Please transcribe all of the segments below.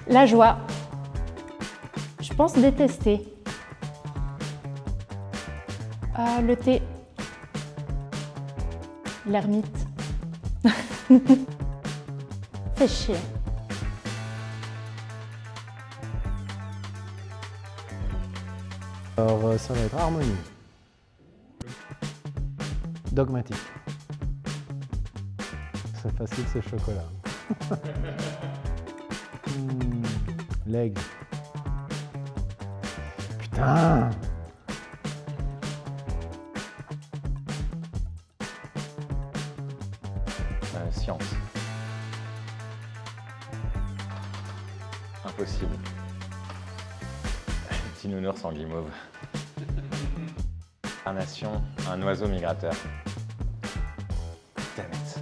La joie. Je pense détester. Le thé. L'ermite. Fais chier. Alors, ça va être harmonie. Dogmatique. C'est facile, c'est chocolat. L'aigle. Putain! Science. Impossible. Petit nounours en guimauve. Incarnation, un oiseau migrateur. Damn it.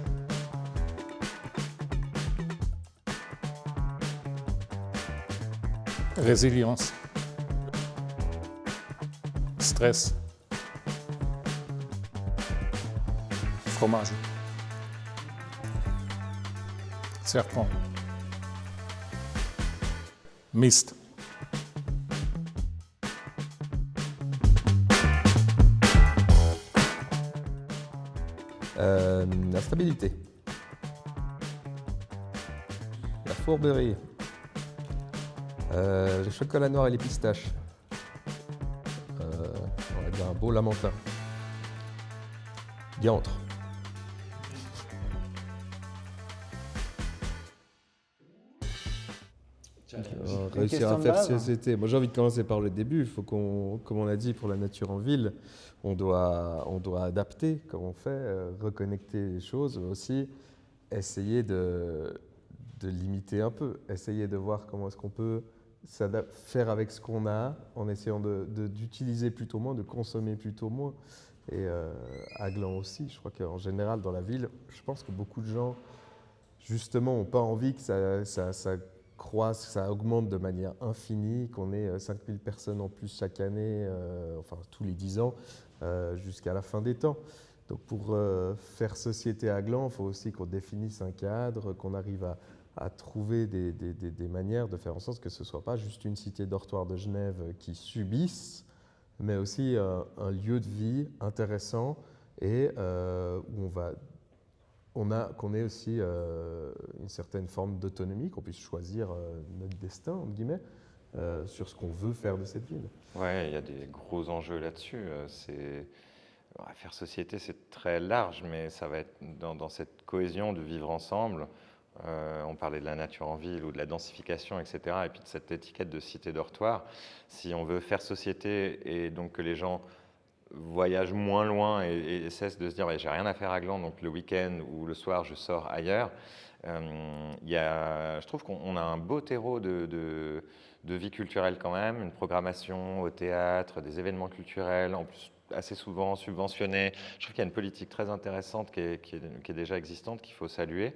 Résilience. Stress. Fromage. Serpent. Mist. La stabilité. La fourberie. Le chocolat noir et les pistaches. On va dire un beau lamentin. Diantre. Réussir à faire société. Moi j'ai envie de commencer par le début. Il faut qu'on, comme on a dit pour la nature en ville, on doit adapter comme on fait, reconnecter les choses, mais aussi essayer de limiter un peu, essayer de voir comment est-ce qu'on peut faire avec ce qu'on a, en essayant d'utiliser plutôt moins, de consommer plutôt moins. Et à Gland aussi, je crois qu'en général dans la ville, je pense que beaucoup de gens justement n'ont pas envie que ça croisse, ça augmente de manière infinie, qu'on ait 5000 personnes en plus chaque année, enfin tous les 10 ans, jusqu'à la fin des temps. Donc pour faire société à Gland, il faut aussi qu'on définisse un cadre, qu'on arrive à trouver des manières de faire en sorte que ce ne soit pas juste une cité dortoir de Genève qui subisse, mais aussi un lieu de vie intéressant et où qu'on ait aussi une certaine forme d'autonomie, qu'on puisse choisir notre destin, entre guillemets, sur ce qu'on veut faire de cette ville. Ouais, il y a des gros enjeux là-dessus. Faire société, c'est très large, mais ça va être dans cette cohésion de vivre ensemble. On parlait de la nature en ville ou de la densification, etc. Et puis de cette étiquette de cité dortoir. Si on veut faire société et donc que les gens voyagent moins loin et cessent de se dire ouais, j'ai rien à faire à Gland, donc le week-end ou le soir je sors ailleurs, je trouve qu'on a un beau terreau de vie culturelle quand même, une programmation au théâtre, des événements culturels, en plus assez souvent subventionnés. Je trouve qu'il y a une politique très intéressante qui est déjà existante, qu'il faut saluer.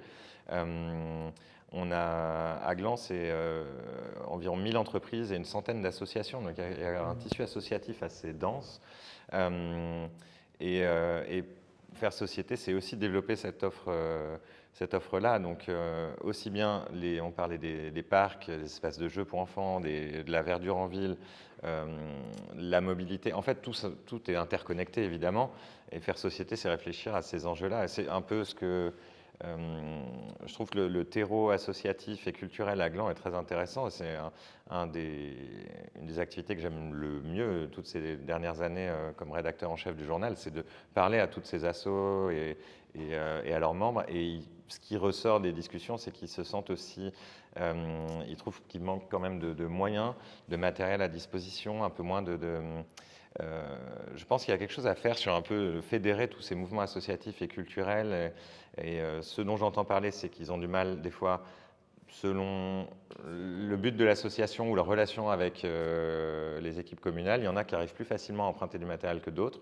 On a, à Gland, c'est environ 1000 entreprises et une centaine d'associations, donc il y a un tissu associatif assez dense. Et faire société, c'est aussi développer cette offre-là. Donc, aussi bien, on parlait des parcs, des espaces de jeux pour enfants, de la verdure en ville, la mobilité. En fait, tout est interconnecté, évidemment. Et faire société, c'est réfléchir à ces enjeux-là. Et c'est un peu ce que... je trouve que le terreau associatif et culturel à Gland est très intéressant. C'est une des activités que j'aime le mieux toutes ces dernières années comme rédacteur en chef du journal, c'est de parler à toutes ces assos et à leurs membres. Et ce qui ressort des discussions, c'est qu'ils se sentent aussi, ils trouvent qu'il manque quand même de moyens, de matériel à disposition, un peu moins je pense qu'il y a quelque chose à faire sur un peu fédérer tous ces mouvements associatifs et culturels. Et ce dont j'entends parler, c'est qu'ils ont du mal, des fois, selon le but de l'association ou leur relation avec les équipes communales, il y en a qui arrivent plus facilement à emprunter du matériel que d'autres.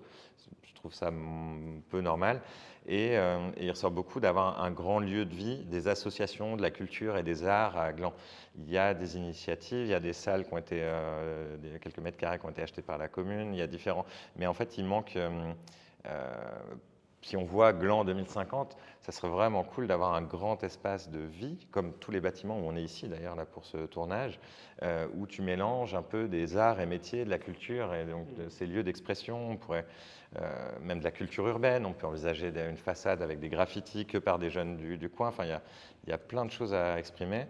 Je trouve ça un peu normal. Et il ressort beaucoup d'avoir un grand lieu de vie, des associations, de la culture et des arts à Gland. Il y a des initiatives, il y a des salles qui ont été, quelques mètres carrés qui ont été achetés par la commune, il y a différents... Mais en fait, il manque... si on voit Gland 2050, ça serait vraiment cool d'avoir un grand espace de vie, comme tous les bâtiments où on est ici d'ailleurs là pour ce tournage, où tu mélanges un peu des arts et métiers, de la culture et donc de ces lieux d'expression. On pourrait même de la culture urbaine, on peut envisager une façade avec des graffitis que par des jeunes du coin. Enfin, il y a plein de choses à exprimer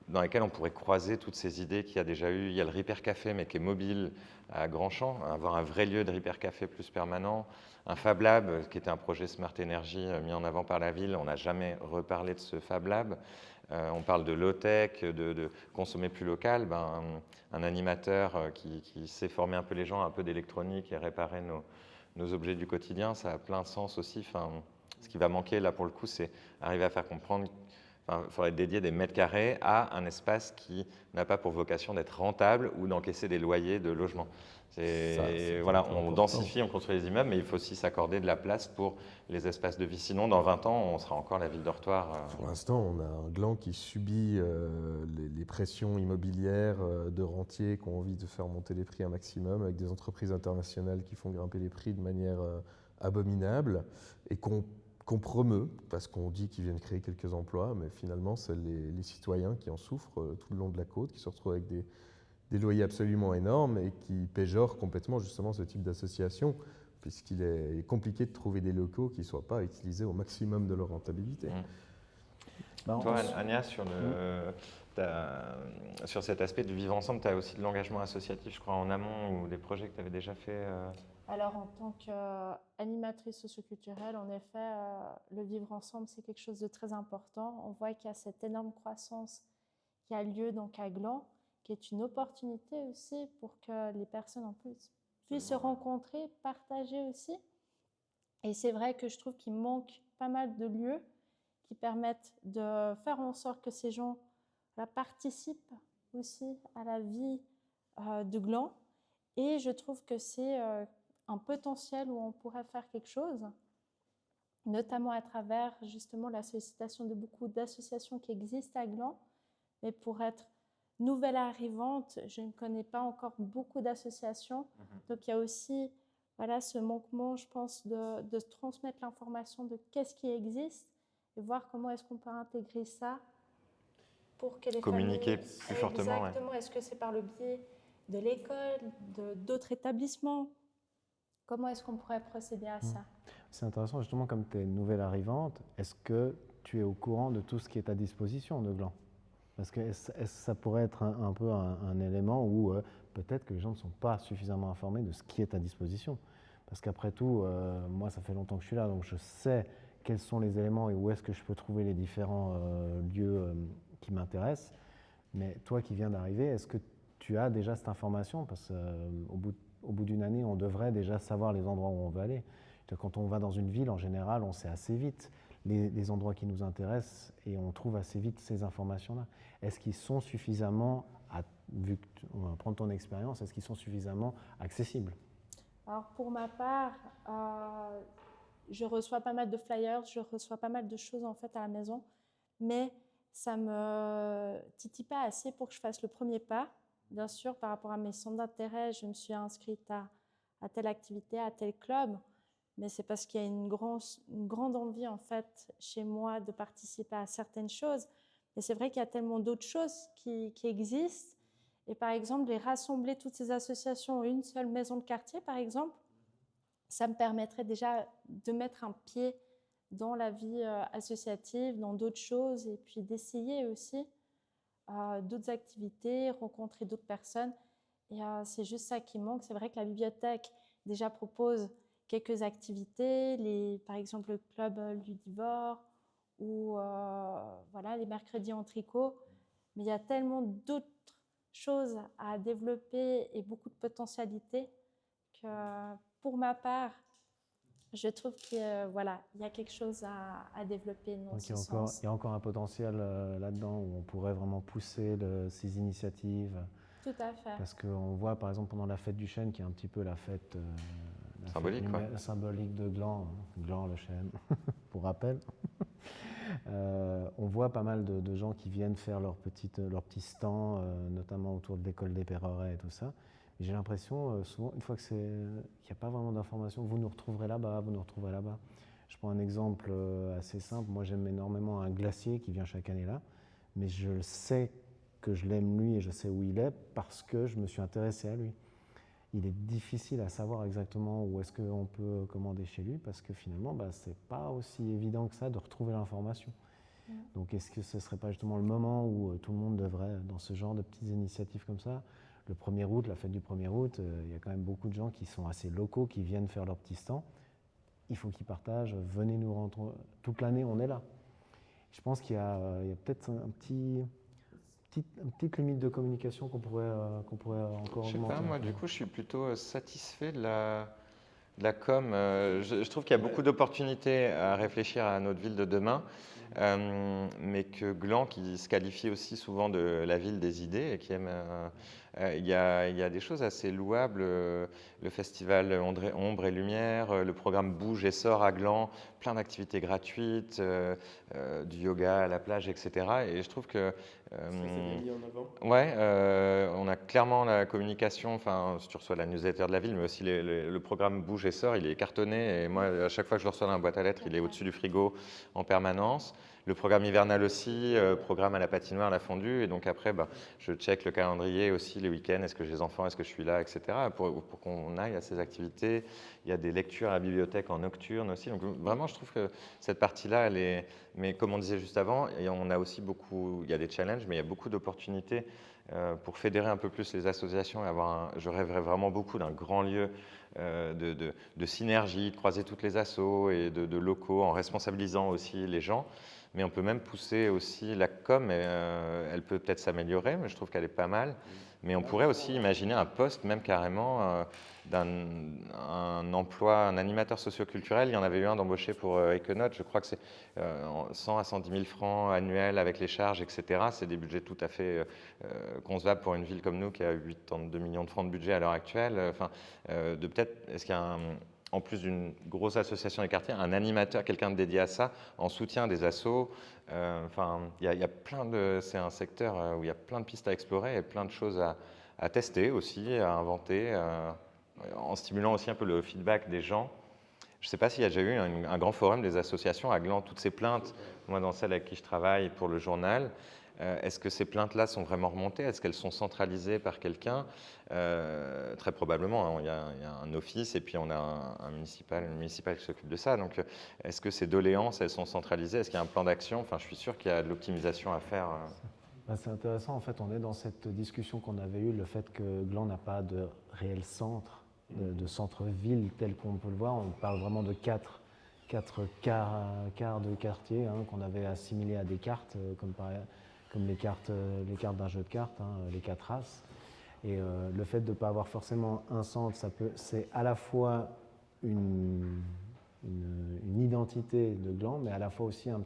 dans lesquelles on pourrait croiser toutes ces idées qu'il y a déjà eu. Il y a le Ripper Café, mais qui est mobile à Grandchamp, avoir un vrai lieu de Ripper Café plus permanent. Un Fab Lab, qui était un projet Smart Energy mis en avant par la ville. On n'a jamais reparlé de ce Fab Lab. On parle de low-tech, de consommer plus local. Un animateur qui sait former un peu les gens, un peu d'électronique et réparer nos objets du quotidien, ça a plein de sens aussi. Enfin, ce qui va manquer là pour le coup, c'est arriver à faire comprendre. Il faudrait dédier des mètres carrés à un espace qui n'a pas pour vocation d'être rentable ou d'encaisser des loyers de logement. Voilà, on densifie, on construit les immeubles, mais il faut aussi s'accorder de la place pour les espaces de vie. Sinon, dans 20 ans, on sera encore la ville dortoir. Pour l'instant, on a un Gland qui subit les pressions immobilières de rentiers qui ont envie de faire monter les prix un maximum, avec des entreprises internationales qui font grimper les prix de manière abominable et qu'on promeut, parce qu'on dit qu'ils viennent créer quelques emplois, mais finalement, c'est les citoyens qui en souffrent tout le long de la côte, qui se retrouvent avec des loyers absolument énormes et qui péjorent complètement justement ce type d'association, puisqu'il est compliqué de trouver des locaux qui ne soient pas utilisés au maximum de leur rentabilité. Toi, Ania, sur cet aspect de vivre ensemble, tu as aussi de l'engagement associatif, je crois, en amont, ou des projets que tu avais déjà fait Alors, en tant qu'animatrice socioculturelle, en effet, le vivre ensemble, c'est quelque chose de très important. On voit qu'il y a cette énorme croissance qui a lieu donc à Gland, qui est une opportunité aussi pour que les personnes en plus puissent se rencontrer, partager aussi. Et c'est vrai que je trouve qu'il manque pas mal de lieux qui permettent de faire en sorte que ces gens participent aussi à la vie de Gland. Et je trouve que c'est un potentiel où on pourrait faire quelque chose, notamment à travers justement la sollicitation de beaucoup d'associations qui existent à Gland. Mais pour être nouvelle arrivante, je ne connais pas encore beaucoup d'associations. Donc il y a aussi ce manquement, je pense, de transmettre l'information de qu'est-ce qui existe et voir comment est-ce qu'on peut intégrer ça pour que les communiquer familles, plus fortement. Exactement. Est-ce que c'est par le biais de l'école, d'autres établissements? Comment est-ce qu'on pourrait procéder à ça? C'est intéressant, justement, comme tu es nouvelle arrivante, est-ce que tu es au courant de tout ce qui est à disposition de Gland? Parce que ça pourrait être un peu un élément où peut-être que les gens ne sont pas suffisamment informés de ce qui est à disposition. Parce qu'après tout, moi, ça fait longtemps que je suis là, donc je sais quels sont les éléments et où est-ce que je peux trouver les différents lieux qui m'intéressent. Mais toi qui viens d'arriver, est-ce que tu as déjà cette information? Parce qu'au bout d'une année, on devrait déjà savoir les endroits où on veut aller. Quand on va dans une ville, en général, on sait assez vite les endroits qui nous intéressent et on trouve assez vite ces informations-là. Est-ce qu'ils sont suffisamment, vu qu'on va prendre ton expérience, est-ce qu'ils sont suffisamment accessibles? Alors pour ma part, je reçois pas mal de flyers, je reçois pas mal de choses en fait à la maison, mais ça me titille pas assez pour que je fasse le premier pas. Bien sûr, par rapport à mes centres d'intérêt, je me suis inscrite à telle activité, à tel club, mais c'est parce qu'il y a une grande envie en fait chez moi de participer à certaines choses. Mais c'est vrai qu'il y a tellement d'autres choses qui existent. Et par exemple, les rassembler toutes ces associations en une seule maison de quartier, par exemple, ça me permettrait déjà de mettre un pied dans la vie associative, dans d'autres choses, et puis d'essayer aussi d'autres activités, rencontrer d'autres personnes. Et c'est juste ça qui manque. C'est vrai que la bibliothèque déjà propose quelques activités, par exemple le club Ludivore ou les mercredis en tricot. Mais il y a tellement d'autres choses à développer et beaucoup de potentialités que pour ma part, je trouve qu'il y a quelque chose à développer dans ce sens. Il y a encore un potentiel là-dedans où on pourrait vraiment pousser ces initiatives. Tout à fait. Parce qu'on voit par exemple pendant la fête du chêne, qui est un petit peu la fête symbolique de Gland, Gland le chêne, pour rappel. On voit pas mal de gens qui viennent faire leur petit stand, notamment autour de l'école des Perrerets et tout ça. Et j'ai l'impression, souvent, une fois qu'il n'y a pas vraiment d'information, vous nous retrouverez là-bas, vous nous retrouverez là-bas. Je prends un exemple assez simple. Moi, j'aime énormément un glacier qui vient chaque année là, mais je sais que je l'aime lui et je sais où il est parce que je me suis intéressé à lui. Il est difficile à savoir exactement où est-ce qu'on peut commander chez lui parce que finalement, c'est pas aussi évident que ça de retrouver l'information. Donc, est-ce que ce ne serait pas justement le moment où tout le monde devrait, dans ce genre de petites initiatives comme ça, le 1er août, la fête du 1er août, il y a quand même beaucoup de gens qui sont assez locaux, qui viennent faire leur petit stand. Il faut qu'ils partagent, venez nous rendre. Toute l'année, on est là. Je pense qu'il y a peut-être une petite limite de communication qu'on pourrait encore Je sais augmenter. pas, moi du coup je suis plutôt satisfait de la com. Je trouve qu'il y a beaucoup d'opportunités à réfléchir à notre ville de demain, mais que Gland, qui se qualifie aussi souvent de la ville des idées et qui aime, il y a des choses assez louables. Le festival Ombre et Lumière, le programme Bouge et Sort à Gland, plein d'activités gratuites, du yoga à la plage, etc. Et je trouve que mis en avant. ouais, on a clairement la communication, enfin, si tu reçois la newsletter de la ville, mais aussi le programme Bouge et Sort, il est cartonné. Et moi, à chaque fois que je le reçois dans la boîte à lettres, il est au-dessus du frigo en permanence. Le programme hivernal aussi, programme à la patinoire, à la fondue. Et donc après, je check le calendrier aussi, les week-ends, est-ce que j'ai les enfants, est-ce que je suis là, etc. Pour qu'on aille à ces activités. Il y a des lectures à la bibliothèque en nocturne aussi. Donc vraiment, je trouve que cette partie-là, elle est... Mais comme on disait juste avant, on a aussi beaucoup... Il y a des challenges, mais il y a beaucoup d'opportunités pour fédérer un peu plus les associations et je rêverais vraiment beaucoup d'un grand lieu de synergie, de croiser toutes les assos et de locaux en responsabilisant aussi les gens. Mais on peut même pousser aussi la com, elle peut peut-être s'améliorer, mais je trouve qu'elle est pas mal. Mais on pourrait aussi imaginer un poste, même carrément, un emploi, un animateur socioculturel. Il y en avait eu un d'embauché pour Econote. Je crois que c'est 100 à 110 000 francs annuels avec les charges, etc. C'est des budgets tout à fait concevables pour une ville comme nous qui a 82 millions de francs de budget à l'heure actuelle. Est-ce qu'il y a en plus d'une grosse association des quartiers, un animateur, quelqu'un de dédié à ça, en soutien des assos. Il y a plein de... C'est un secteur où il y a plein de pistes à explorer et plein de choses à tester aussi, à inventer, en stimulant aussi un peu le feedback des gens. Je ne sais pas s'il y a déjà eu un grand forum des associations à Gland, toutes ces plaintes, moi dans celle avec qui je travaille pour le journal. Est-ce que ces plaintes-là sont vraiment remontées? Est-ce qu'elles sont centralisées par quelqu'un? Très probablement, hein. Il y a un office et puis on a une municipal qui s'occupe de ça. Donc, est-ce que ces doléances, elles sont centralisées? Est-ce qu'il y a un plan d'action? Enfin, je suis sûr qu'il y a de l'optimisation à faire. C'est intéressant, en fait, on est dans cette discussion qu'on avait eue, le fait que Gland n'a pas de réel centre, de centre-ville tel qu'on peut le voir. On parle vraiment de quatre quarts de quartier qu'on avait assimilés à des cartes, comme les cartes d'un jeu de cartes, les 4 races. Et le fait de ne pas avoir forcément un centre, c'est à la fois une identité de Gland, mais à la fois aussi un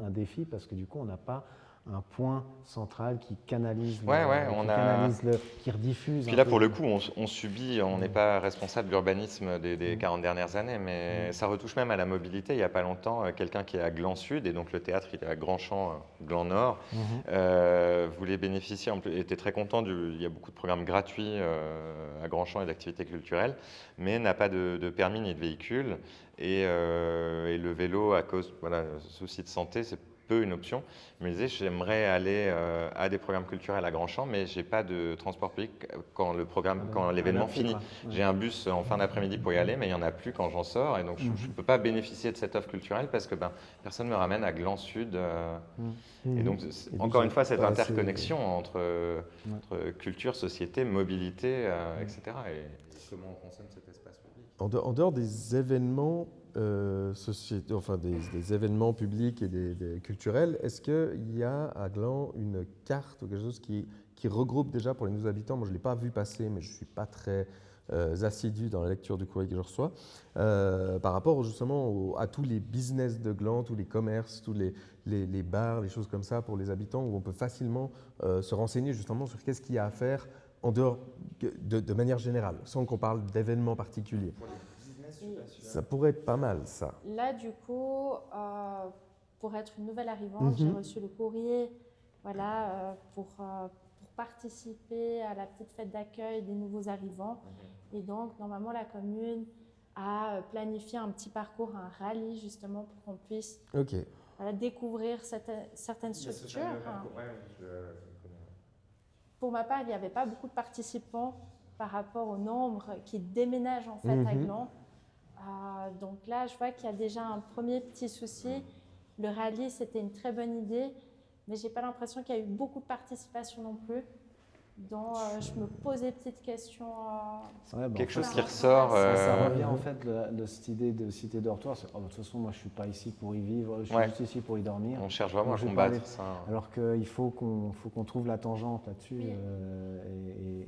défi, parce que du coup, on n'a pas un point central qui canalise, qui rediffuse. Puis là, pour le coup, on subit, on n'est pas responsable de l'urbanisme des 40 dernières années, mais ça retouche même à la mobilité. Il n'y a pas longtemps, quelqu'un qui est à Gland Sud, et donc le théâtre, il est à Grandchamp, Gland Nord, voulait bénéficier, était très content, il y a beaucoup de programmes gratuits à Grandchamp et d'activités culturelles, mais n'a pas de permis ni de véhicule. Et le vélo, à cause de soucis de santé, c'est peu une option. Je me disais, j'aimerais aller à des programmes culturels à Grandchamp, mais je n'ai pas de transport public quand l'événement finit. J'ai un bus en fin d'après-midi pour y aller, mais il n'y en a plus quand j'en sors. Et donc, je ne peux pas bénéficier de cette offre culturelle parce que personne ne me ramène à Gland Sud. Et donc, encore une fois, cette interconnexion entre culture, société, mobilité, etc. Et comment on consomme cet espace public. En dehors des événements des événements publics et des culturels, est-ce qu'il y a à Gland une carte ou quelque chose qui regroupe déjà pour les nouveaux habitants? Moi, je ne l'ai pas vu passer, mais je ne suis pas très assidu dans la lecture du courrier que je reçois, par rapport justement à tous les business de Gland, tous les commerces, tous les bars, les choses comme ça pour les habitants, où on peut facilement se renseigner justement sur qu'est-ce qu'il y a à faire en dehors de manière générale, sans qu'on parle d'événements particuliers. Ça pourrait être pas mal, ça. Là, du coup, pour être une nouvelle arrivante, j'ai reçu le courrier pour participer à la petite fête d'accueil des nouveaux arrivants. Et donc, normalement, la commune à planifier un petit parcours, un rallye justement pour qu'on puisse Ok. découvrir certaines structures. Pour ma part, il n'y avait pas beaucoup de participants par rapport au nombre qui déménagent en fait à Gland. Donc là, je vois qu'il y a déjà un premier petit souci. Le rallye, c'était une très bonne idée, mais je n'ai pas l'impression qu'il y a eu beaucoup de participation non plus. Donc je me pose des petites questions. Ouais, Quelque chose par qui rapport ressort. à ça. Ça revient en fait de cette idée de cité dortoir. De toute façon, moi je suis pas ici pour y vivre, je suis juste ici pour y dormir. On cherche vraiment Moi, à je vais combattre parler- ça. Alors qu'il faut qu'on trouve la tangente là-dessus Oui.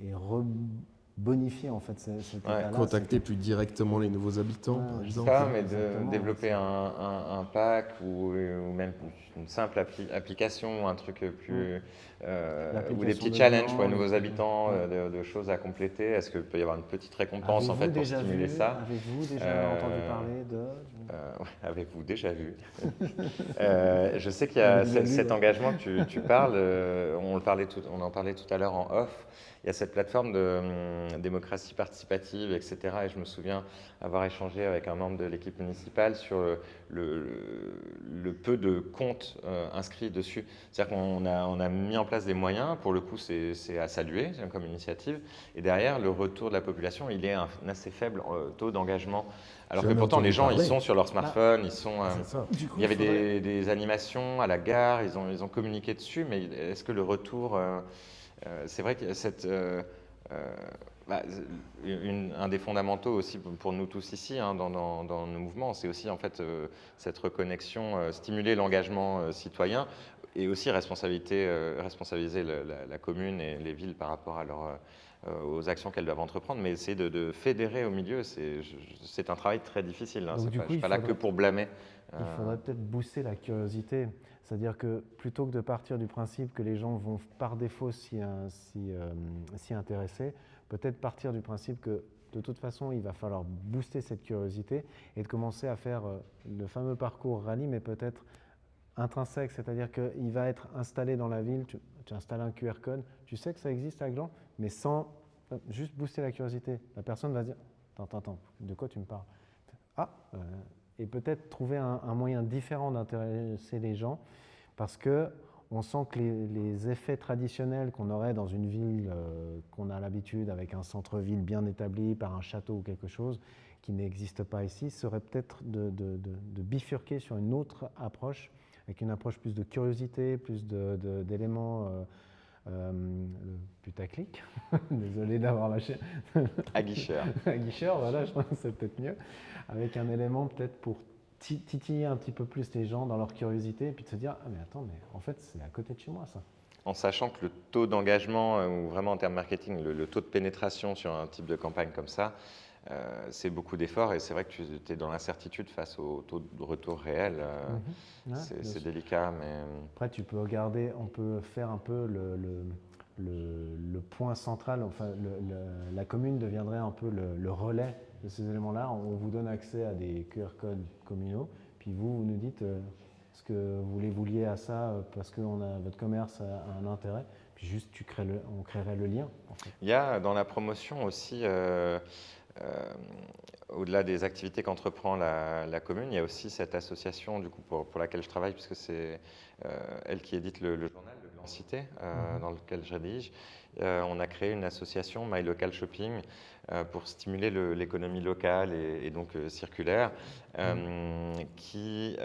et rebonifier en fait cet état-là. Contacter plus directement les nouveaux habitants, Ouais, par c'est exemple. Ça, mais de Exactement, développer c'est- un pack ou même une simple application, un truc plus. ou des L'application petits de challenges pour les Gland, nouveaux des habitants, trucs, de choses à compléter. Est-ce qu'il peut y avoir une petite récompense en fait pour stimuler ça? Avez-vous déjà entendu parler de... Ouais, avez-vous déjà vu? Je sais qu'il y a cet engagement que tu parles, on en parlait tout à l'heure en off. Il y a cette plateforme de démocratie participative, etc. Et je me souviens avoir échangé avec un membre de l'équipe municipale sur le peu de comptes inscrits dessus. C'est-à-dire qu'on a mis en place des moyens, pour le coup c'est à saluer comme initiative, et derrière le retour de la population, il est un assez faible taux d'engagement. Alors que Jamais pourtant les entendu gens ils parler. sont sur leur smartphone, ils sont... C'est ça. il y avait des animations à la gare, ils ont communiqué dessus, mais est-ce que le retour... c'est vrai que un des fondamentaux aussi pour nous tous ici dans nos mouvements, c'est aussi en fait cette reconnexion, stimuler l'engagement citoyen et aussi responsabiliser la commune et les villes par rapport à aux actions qu'elles doivent entreprendre, mais essayer de fédérer au milieu, c'est un travail très difficile. Donc, Je du ne coup, suis pas là que pour blâmer. Il faudrait peut-être booster la curiosité. C'est-à-dire que plutôt que de partir du principe que les gens vont par défaut s'y intéresser, peut-être partir du principe que de toute façon, il va falloir booster cette curiosité et de commencer à faire le fameux parcours rallye, mais peut-être intrinsèque, c'est-à-dire qu'il va être installé dans la ville, tu installes un QR code, tu sais que ça existe à Gland, mais sans juste booster la curiosité. La personne va se dire « Attends, de quoi tu me parles ?» Et peut-être trouver un moyen différent d'intéresser les gens, parce qu'on sent que les effets traditionnels qu'on aurait dans une ville qu'on a l'habitude, avec un centre-ville bien établi, par un château ou quelque chose, qui n'existe pas ici, serait peut-être de bifurquer sur une autre approche, avec une approche plus de curiosité, plus d'éléments putaclic. Désolé d'avoir lâché. Aguicheur. Aguicheur, voilà, je pense que c'est peut-être mieux. Avec un élément peut-être pour titiller un petit peu plus les gens dans leur curiosité et puis de se dire « Ah mais attends, mais en fait c'est à côté de chez moi ça ». En sachant que le taux d'engagement, ou vraiment en termes marketing, le taux de pénétration sur un type de campagne comme ça, c'est beaucoup d'efforts et c'est vrai que tu es dans l'incertitude face au taux de retour réel. Ouais, c'est délicat, mais... Après, on peut faire un peu le point central, enfin, la commune deviendrait un peu le relais de ces éléments-là. On vous donne accès à des QR codes communaux, puis vous nous dites ce que vous voulez vous lier à ça parce que votre commerce a un intérêt, puis juste on créerait le lien. En fait. Il y a dans la promotion aussi... au-delà des activités qu'entreprend la commune, il y a aussi cette association du coup, pour laquelle je travaille, puisque c'est elle qui édite le journal de Gland Cité, dans lequel je rédige. On a créé une association, My Local Shopping, pour stimuler l'économie locale et donc circulaire, qui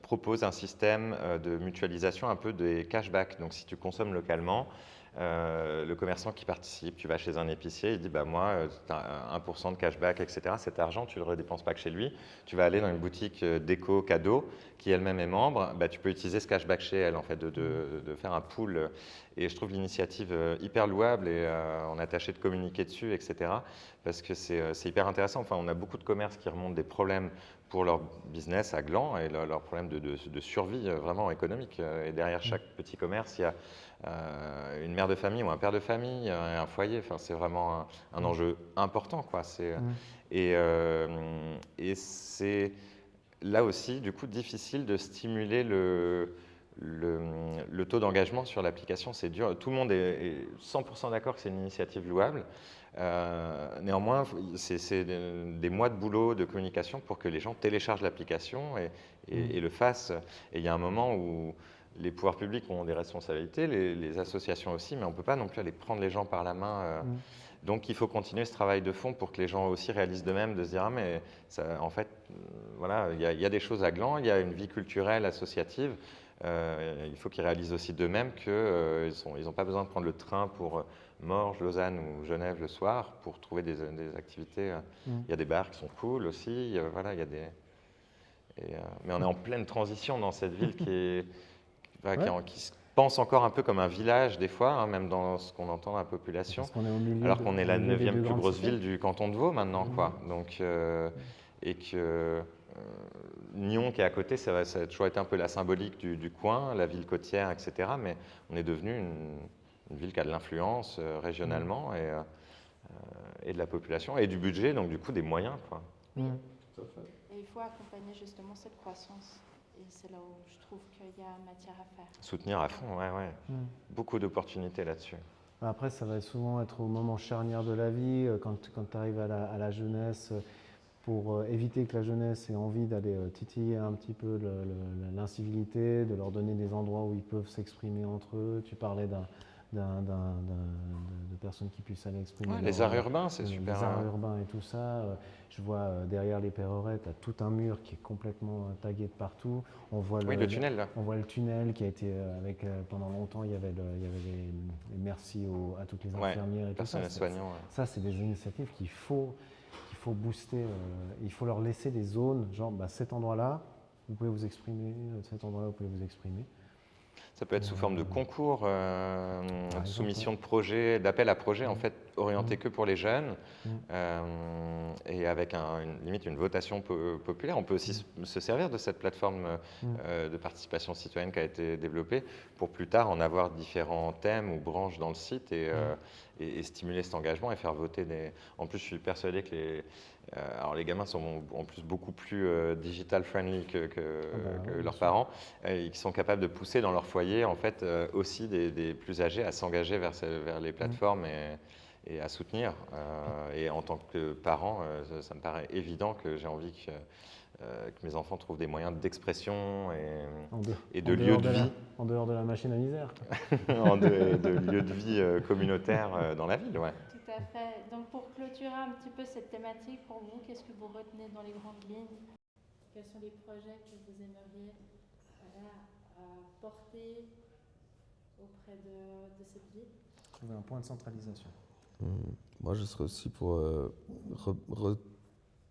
propose un système de mutualisation un peu des cashbacks. Donc si tu consommes localement, le commerçant qui participe, tu vas chez un épicier, il dit bah moi, tu as 1% de cashback, etc. Cet argent, tu ne le redépenses pas que chez lui. Tu vas aller dans une boutique déco cadeau qui elle-même est membre, bah, tu peux utiliser ce cashback chez elle, en fait, de faire un pool. Et je trouve l'initiative hyper louable et on a tâché de communiquer dessus, etc. Parce que c'est hyper intéressant. Enfin, on a beaucoup de commerces qui remontent des problèmes pour leur business à Gland et leur problème de survie vraiment économique. Et derrière chaque petit commerce, il y a une mère de famille ou un père de famille, un foyer. Enfin, c'est vraiment un enjeu important, quoi. Et c'est là aussi, du coup, difficile de stimuler le taux d'engagement sur l'application. C'est dur. Tout le monde est 100% d'accord que c'est une initiative louable. Néanmoins, c'est des mois de boulot de communication pour que les gens téléchargent l'application et le fassent. Et il y a un moment où les pouvoirs publics ont des responsabilités, les associations aussi, mais on ne peut pas non plus aller prendre les gens par la main. Donc il faut continuer ce travail de fond pour que les gens aussi réalisent d'eux-mêmes, de se dire « Ah mais ça, en fait, voilà, il y a des choses à Gland, il y a une vie culturelle, associative. Il faut qu'ils réalisent aussi d'eux-mêmes qu'ils n'ont pas besoin de prendre le train pour Morges, Lausanne ou Genève le soir pour trouver des activités. Il y a des bars qui sont cool aussi. Voilà, il y a des... mais on est en pleine transition dans cette ville qui se pense encore un peu comme un village des fois, hein, même dans ce qu'on entend dans la population. Alors qu'on est la 9e plus grosse ville du canton de Vaud maintenant, quoi. Donc, et que Nyon qui est à côté, ça a toujours été un peu la symbolique du coin, la ville côtière, etc. Mais on est devenu une ville qui a de l'influence régionalement et de la population et du budget, donc du coup des moyens, quoi. Oui. Et il faut accompagner justement cette croissance. Et c'est là où je trouve qu'il y a matière à faire. Soutenir à fond, ouais. Beaucoup d'opportunités là-dessus. Après, ça va souvent être au moment charnière de la vie, quand tu arrives à la jeunesse, pour éviter que la jeunesse ait envie d'aller titiller un petit peu l'incivilité, de leur donner des endroits où ils peuvent s'exprimer entre eux. Tu parlais de personnes qui puissent aller exprimer. Les arts urbains, c'est super. Les arts urbains et tout ça. Je vois derrière les pérorettes, tout un mur qui est complètement tagué de partout. On voit le tunnel, là. On voit le tunnel qui a été avec pendant longtemps. Il y avait les merci à toutes les infirmières et tout ça. Soignants. Ça, c'est des initiatives qu'il faut booster. Il faut leur laisser des zones, genre cet endroit-là, vous pouvez vous exprimer. Cet endroit-là, vous pouvez vous exprimer. Ça peut être sous forme de concours, de soumission de projets, d'appel à projets, en fait, orientés que pour les jeunes, et avec limite une votation populaire. On peut aussi se servir de cette plateforme de participation citoyenne qui a été développée pour plus tard en avoir différents thèmes ou branches dans le site et stimuler cet engagement et faire voter des... En plus, je suis persuadé que les gamins sont en plus beaucoup plus digital friendly que leurs parents, et qui sont capables de pousser dans leur foyer en fait aussi des plus âgés à s'engager vers les plateformes et à soutenir. Et en tant que parent, ça me paraît évident que j'ai envie que mes enfants trouvent des moyens d'expression et de lieux de vie. En dehors de la machine à misère. de lieux de vie communautaires dans la ville, ouais. Tout à fait. Donc pour clôturer un petit peu cette thématique, pour vous, qu'est-ce que vous retenez dans les grandes lignes? Quels sont les projets que vous aimeriez porter auprès de cette ville? Trouver un point de centralisation. Moi, je serais aussi pour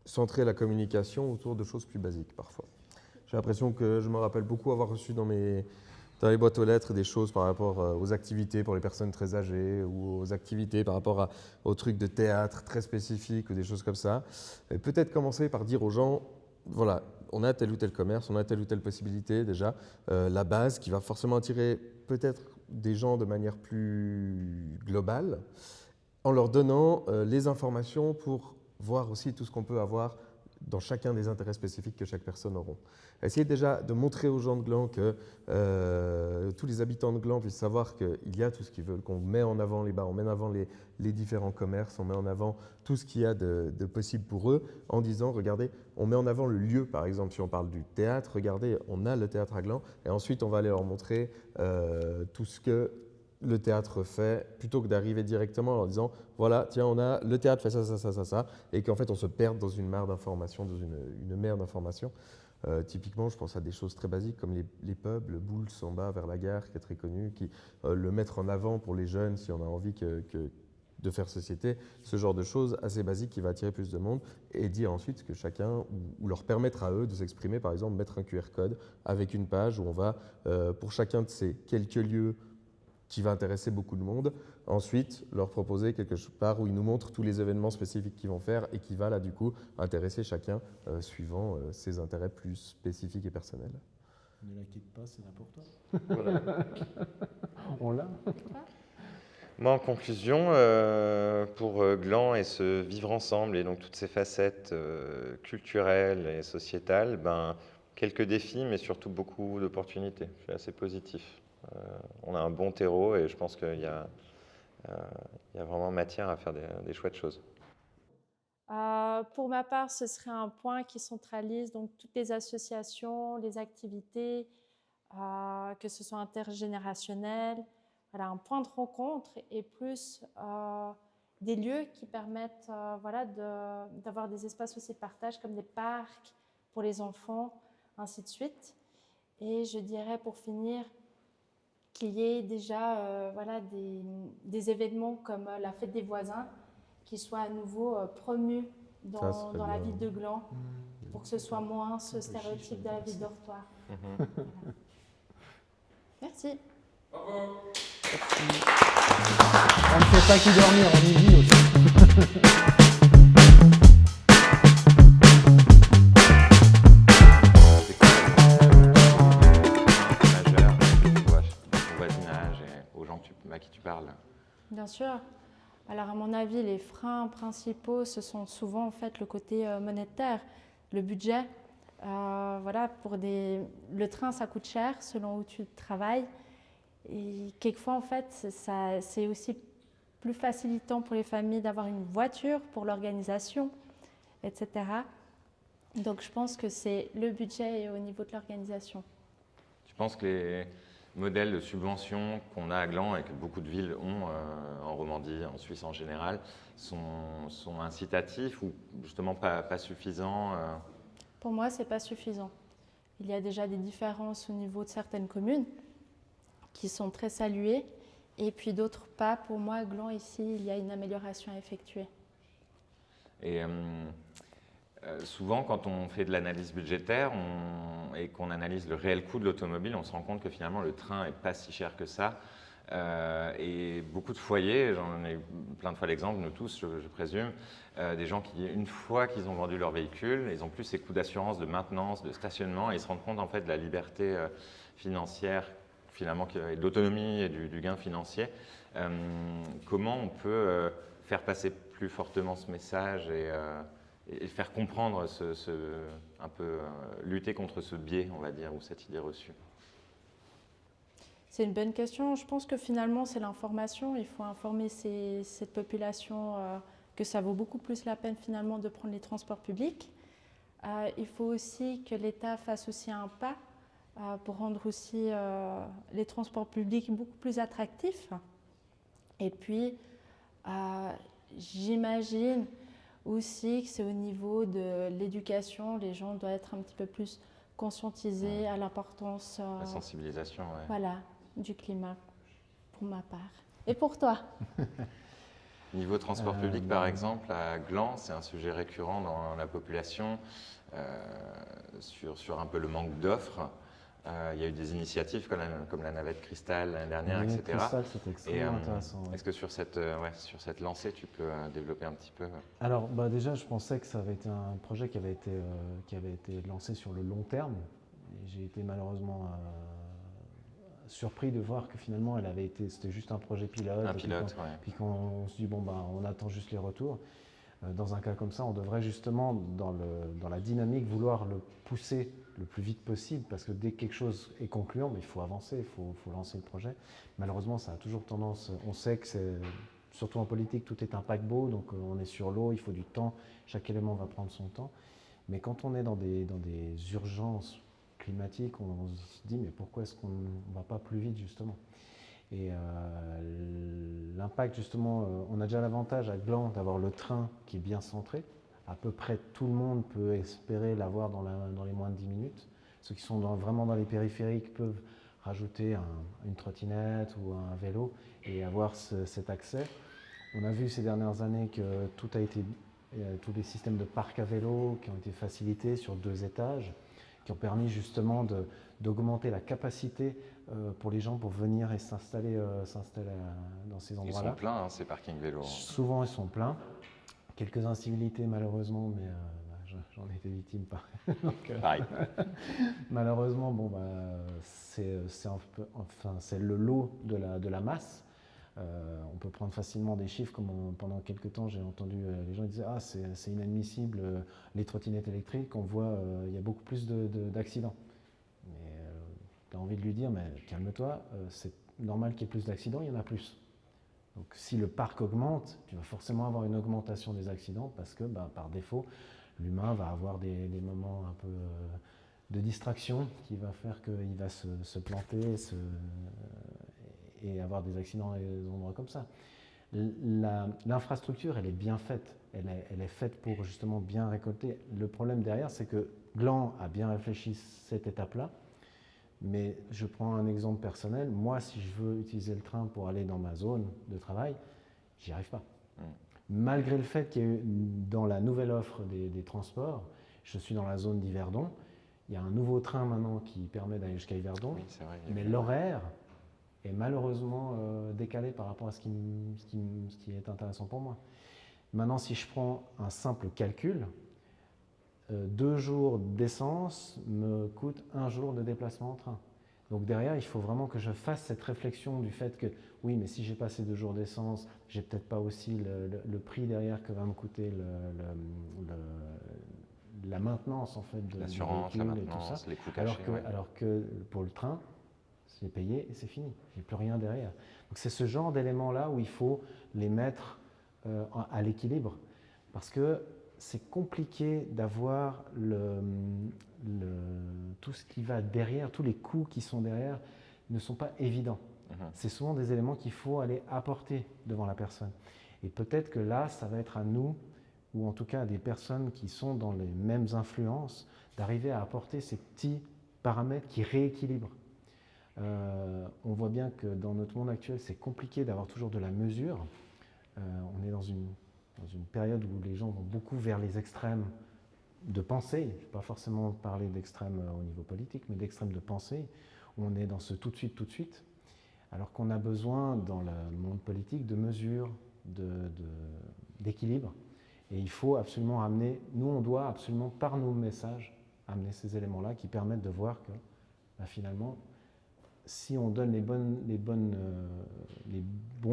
centrer la communication autour de choses plus basiques parfois. J'ai l'impression que je me rappelle beaucoup avoir reçu dans les boîtes aux lettres des choses par rapport aux activités pour les personnes très âgées ou aux activités par rapport aux trucs de théâtre très spécifiques ou des choses comme ça. Et peut-être commencer par dire aux gens, voilà, on a tel ou tel commerce, on a telle ou telle possibilité déjà, la base qui va forcément attirer peut-être des gens de manière plus globale, en leur donnant les informations pour voir aussi tout ce qu'on peut avoir dans chacun des intérêts spécifiques que chaque personne aura. Essayez déjà de montrer aux gens de Gland que tous les habitants de Gland puissent savoir qu'il y a tout ce qu'ils veulent, qu'on met en avant les bars, on met en avant les différents commerces, on met en avant tout ce qu'il y a de possible pour eux, en disant, regardez, on met en avant le lieu, par exemple, si on parle du théâtre, regardez, on a le théâtre à Gland, et ensuite on va aller leur montrer tout ce que le théâtre fait, plutôt que d'arriver directement en leur disant voilà, tiens, on a le théâtre fait ça, et qu'en fait on se perde dans une mare d'informations, dans une mer d'informations. Typiquement, je pense à des choses très basiques comme les pubs, le Bouls en bas vers la gare qui est très connu, qui le mettre en avant pour les jeunes si on a envie de faire société, ce genre de choses assez basiques qui va attirer plus de monde, et dire ensuite que chacun, ou leur permettre à eux de s'exprimer, par exemple mettre un QR code avec une page où on va, pour chacun de ces quelques lieux qui va intéresser beaucoup de monde, ensuite leur proposer quelque part où ils nous montrent tous les événements spécifiques qu'ils vont faire et qui va là du coup intéresser chacun suivant ses intérêts plus spécifiques et personnels. Ne la quitte pas, c'est là pour toi. Voilà. On l'a. Moi, en conclusion, pour Gland et ce vivre ensemble et donc toutes ces facettes culturelles et sociétales, quelques défis, mais surtout beaucoup d'opportunités. Je suis assez positif. On a un bon terreau et je pense qu'il y a Il y a vraiment matière à faire des chouettes choses. Pour ma part, ce serait un point qui centralise donc toutes les associations, les activités, que ce soit intergénérationnel, voilà, un point de rencontre et plus des lieux qui permettent voilà, d'avoir des espaces aussi de partage comme des parcs pour les enfants, ainsi de suite. Et je dirais pour finir qu'il y ait déjà voilà, des événements comme la fête des voisins qui soient à nouveau promus dans la ville de Gland pour que ce soit moins ce stéréotype de la ville dortoir. Voilà. Merci. On ne fait pas que dormir, on y vit aussi. À qui tu parles? Bien sûr. Alors à mon avis, les freins principaux, ce sont souvent en fait le côté monétaire, le budget. Voilà, le train, ça coûte cher selon où tu travailles. Et quelquefois, en fait, c'est aussi plus facilitant pour les familles d'avoir une voiture pour l'organisation, etc. Donc je pense que c'est le budget et au niveau de l'organisation. Tu penses que les modèles de subvention qu'on a à Gland et que beaucoup de villes ont en Romandie, en Suisse en général, sont incitatifs ou justement pas suffisants? Pour moi, ce n'est pas suffisant. Il y a déjà des différences au niveau de certaines communes qui sont très saluées et puis d'autres pas. Pour moi, à Gland, ici, il y a une amélioration à effectuer. Et souvent, quand on fait de l'analyse budgétaire et qu'on analyse le réel coût de l'automobile, on se rend compte que finalement le train n'est pas si cher que ça. Et beaucoup de foyers, j'en ai plein de fois l'exemple, nous tous, je présume, des gens qui, une fois qu'ils ont vendu leur véhicule, ils n'ont plus ces coûts d'assurance, de maintenance, de stationnement, et ils se rendent compte en fait de la liberté financière, finalement, et de l'autonomie et du gain financier. Comment on peut faire passer plus fortement ce message et faire comprendre un peu lutter contre ce biais, on va dire, ou cette idée reçue? C'est une bonne question. Je pense que finalement, c'est l'information. Il faut informer cette population que ça vaut beaucoup plus la peine finalement de prendre les transports publics. Il faut aussi que l'État fasse aussi un pas pour rendre aussi les transports publics beaucoup plus attractifs. Et puis, j'imagine aussi que c'est au niveau de l'éducation, les gens doivent être un petit peu plus conscientisés à l'importance la sensibilisation, ouais. Voilà, du climat, pour ma part. Et pour toi? Niveau transport public, par exemple, à Gland, c'est un sujet récurrent dans la population sur un peu le manque d'offres. Il y a eu des initiatives comme la navette Cristal l'année dernière, etc. Cristal, c'était extrêmement intéressant. Ouais. Est-ce que sur cette lancée, tu peux développer un petit peu? Alors, déjà, je pensais que ça avait été un projet qui avait été lancé sur le long terme. Et j'ai été malheureusement surpris de voir que finalement, c'était juste un projet pilote. Puis qu'on se dit, on attend juste les retours. Dans un cas comme ça, on devrait justement, dans la dynamique, vouloir le pousser le plus vite possible, parce que dès que quelque chose est concluant, il faut avancer, il faut lancer le projet. Malheureusement, ça a toujours tendance, on sait que surtout en politique, tout est un paquebot, donc on est sur l'eau, il faut du temps, chaque élément va prendre son temps. Mais quand on est dans des urgences climatiques, on se dit, mais pourquoi est-ce qu'on ne va pas plus vite, justement? Et l'impact, justement, on a déjà l'avantage à Gland d'avoir le train qui est bien centré. À peu près tout le monde peut espérer l'avoir dans les moins de 10 minutes. Ceux qui sont vraiment dans les périphériques peuvent rajouter une trottinette ou un vélo et avoir cet accès. On a vu ces dernières années que tous les systèmes de parcs à vélo qui ont été facilités sur 2 étages, qui ont permis justement d'augmenter la capacité pour les gens pour venir et s'installer dans ces endroits-là. Ils sont pleins, ces parkings vélos. Souvent, ils sont pleins. Quelques incivilités, malheureusement, mais j'en ai été victime. Pareil. Malheureusement, c'est le lot de la masse. On peut prendre facilement des chiffres, comme pendant quelques temps, j'ai entendu les gens disaient « Ah, c'est inadmissible, les trottinettes électriques, on voit, il y a beaucoup plus d'accidents. » Mais tu as envie de lui dire « Mais calme-toi, c'est normal qu'il y ait plus d'accidents, il y en a plus. » Donc si le parc augmente, tu vas forcément avoir une augmentation des accidents parce que par défaut, l'humain va avoir des moments un peu de distraction qui va faire qu'il va se planter et avoir des accidents dans des endroits comme ça. L'infrastructure, elle est bien faite. Elle est faite pour justement bien récolter. Le problème derrière, c'est que Gland a bien réfléchi cette étape-là. Mais je prends un exemple personnel. Moi, si je veux utiliser le train pour aller dans ma zone de travail, j'y arrive pas. Malgré le fait qu'il y ait dans la nouvelle offre des transports, je suis dans la zone d'Yverdon. Il y a un nouveau train maintenant qui permet d'aller jusqu'à Yverdon. Oui, c'est vrai, mais l'horaire est malheureusement décalé par rapport à ce qui est intéressant pour moi. Maintenant, si je prends un simple calcul, 2 jours d'essence me coûtent 1 jour de déplacement en train. Donc derrière, il faut vraiment que je fasse cette réflexion du fait que, oui, mais si j'ai passé 2 jours d'essence, j'ai peut-être pas aussi le prix derrière que va me coûter la maintenance en fait, l'assurance, la maintenance, les coûts cachés. Alors que pour le train, c'est payé et c'est fini. J'ai plus rien derrière. Donc c'est ce genre d'éléments-là où il faut les mettre à l'équilibre. Parce que c'est compliqué d'avoir tout ce qui va derrière, tous les coûts qui sont derrière ne sont pas évidents. C'est souvent des éléments qu'il faut aller apporter devant la personne. Et peut-être que là, ça va être à nous, ou en tout cas à des personnes qui sont dans les mêmes influences, d'arriver à apporter ces petits paramètres qui rééquilibrent. On voit bien que dans notre monde actuel, c'est compliqué d'avoir toujours de la mesure. On est dans une période où les gens vont beaucoup vers les extrêmes de pensée. Je ne vais pas forcément parler d'extrêmes au niveau politique, mais d'extrêmes de pensée, où on est dans ce tout de suite, alors qu'on a besoin dans le monde politique de mesure, d'équilibre. Et il faut absolument amener, nous on doit absolument par nos messages, amener ces éléments-là qui permettent de voir que finalement, si on donne les bons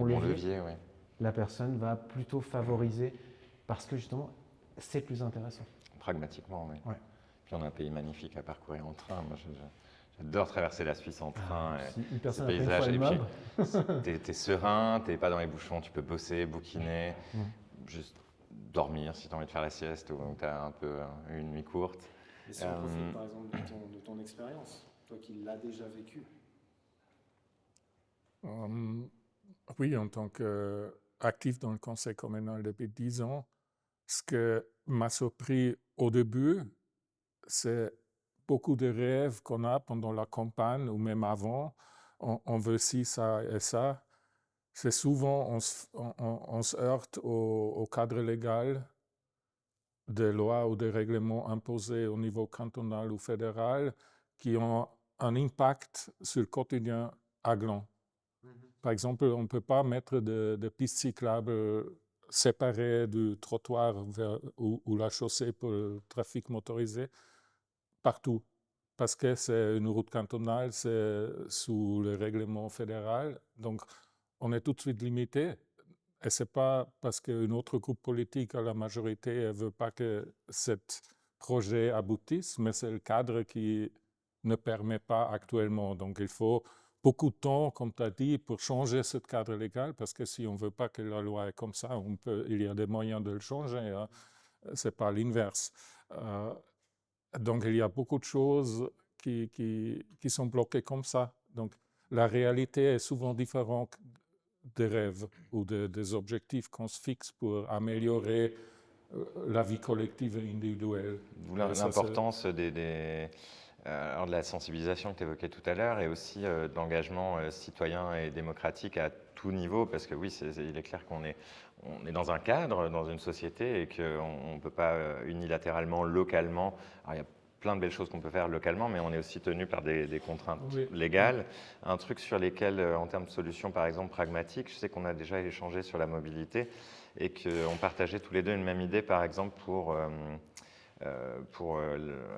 leviers, ouais. La personne va plutôt favoriser parce que justement, c'est plus intéressant. Pragmatiquement, oui. Ouais. Puis on a un pays magnifique à parcourir en train. Moi, j'adore traverser la Suisse en train. Si une personne ce paysage, a pris une fois et puis t'es serein, t'es pas dans les bouchons, tu peux bosser, bouquiner, juste dormir si tu as envie de faire la sieste ou tu as un peu une nuit courte. Et si on profite par exemple de ton expérience, toi qui l'as déjà vécu. Oui, en tant qu'actif dans le conseil communal depuis 10 ans, ce que m'a surpris au début, c'est beaucoup de rêves qu'on a pendant la campagne ou même avant. On veut ci, ça et ça. C'est souvent, on se heurte au cadre légal des lois ou des règlements imposés au niveau cantonal ou fédéral qui ont un impact sur le quotidien à Gland. Par exemple, on ne peut pas mettre de pistes cyclables séparées du trottoir ou la chaussée pour le trafic motorisé partout, parce que c'est une route cantonale, c'est sous le règlement fédéral, donc on est tout de suite limité. Et ce n'est pas parce qu'un autre groupe politique à la majorité ne veut pas que ce projet aboutisse, mais c'est le cadre qui ne permet pas actuellement. Donc il faut beaucoup de temps, comme tu as dit, pour changer ce cadre légal, parce que si on ne veut pas que la loi est comme ça, il y a des moyens de le changer. Hein. Ce n'est pas l'inverse. Donc il y a beaucoup de choses qui sont bloquées comme ça. Donc la réalité est souvent différente des rêves ou des objectifs qu'on se fixe pour améliorer la vie collective et individuelle. D'où l'importance alors de la sensibilisation que tu évoquais tout à l'heure et aussi de l'engagement citoyen et démocratique à tout niveau, parce que oui, il est clair qu'on est dans un cadre, dans une société et qu'on ne peut pas unilatéralement, localement, alors il y a plein de belles choses qu'on peut faire localement, mais on est aussi tenu par des contraintes légales. Un truc sur lesquels, en termes de solutions, par exemple, pragmatiques, je sais qu'on a déjà échangé sur la mobilité et qu'on partageait tous les deux une même idée, par exemple, pour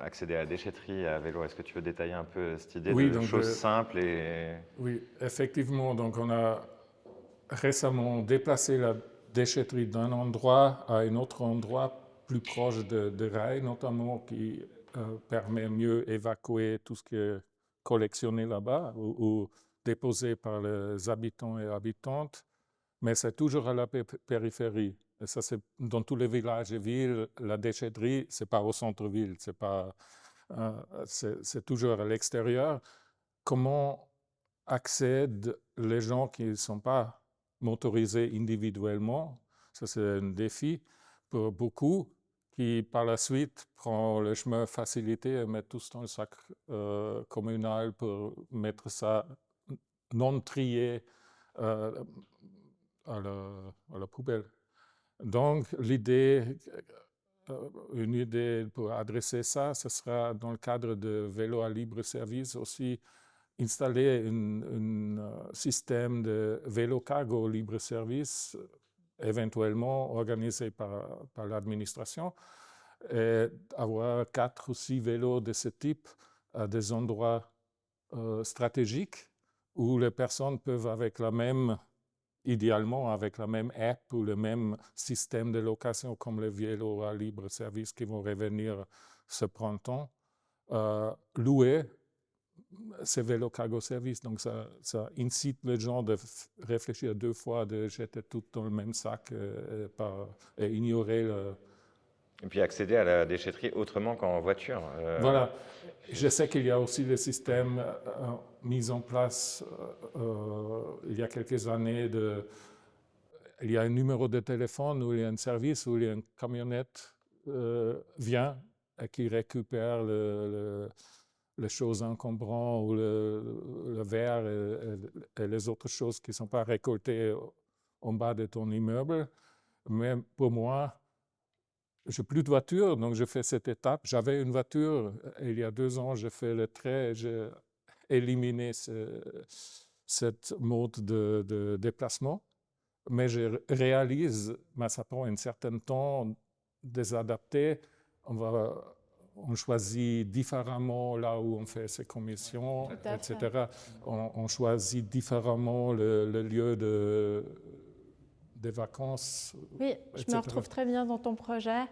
accéder à la déchetterie à vélo. Est-ce que tu veux détailler un peu cette idée de choses simples et... Oui, effectivement. Donc, on a récemment déplacé la déchetterie d'un endroit à un autre endroit plus proche de rails, notamment, qui permet mieux évacuer tout ce qui est collectionné là-bas ou déposé par les habitants et habitantes. mais c'est toujours à la périphérie. Et ça, c'est dans tous les villages et villes, la déchetterie, c'est pas au centre-ville, c'est toujours à l'extérieur. Comment accèdent les gens qui ne sont pas motorisés individuellement? Ça, c'est un défi pour beaucoup qui, par la suite, prend le chemin facilité et met tout dans le sac communal pour mettre ça non trié à la poubelle. Donc, une idée pour adresser ça, ce sera dans le cadre de vélo à libre service aussi, installer un système de vélo cargo libre service, éventuellement organisé par l'administration, et avoir 4 ou 6 vélos de ce type à des endroits stratégiques où les personnes peuvent idéalement avec la même app ou le même système de location comme les vélos à libre service qui vont revenir ce printemps, louer ces vélos cargo service. Donc ça incite les gens de réfléchir 2 fois, de jeter tout dans le même sac et ignorer le... Et puis accéder à la déchetterie autrement qu'en voiture. Voilà. Je sais qu'il y a aussi le système mis en place il y a quelques années. Il y a un numéro de téléphone où il y a un service où il y a une camionnette vient et qui récupère les choses encombrantes ou le verre et les autres choses qui ne sont pas récoltées en bas de ton immeuble. Mais pour moi, je n'ai plus de voiture, donc je fais cette étape. J'avais une voiture, et il y a 2 ans, j'ai fait le trait, j'ai éliminé cette mode de déplacement. Mais je réalise, ça prend un certain temps de s'adapter. On choisit différemment là où on fait ses commissions, etc. On choisit différemment le lieu des vacances. Oui, je etc. me retrouve très bien dans ton projet.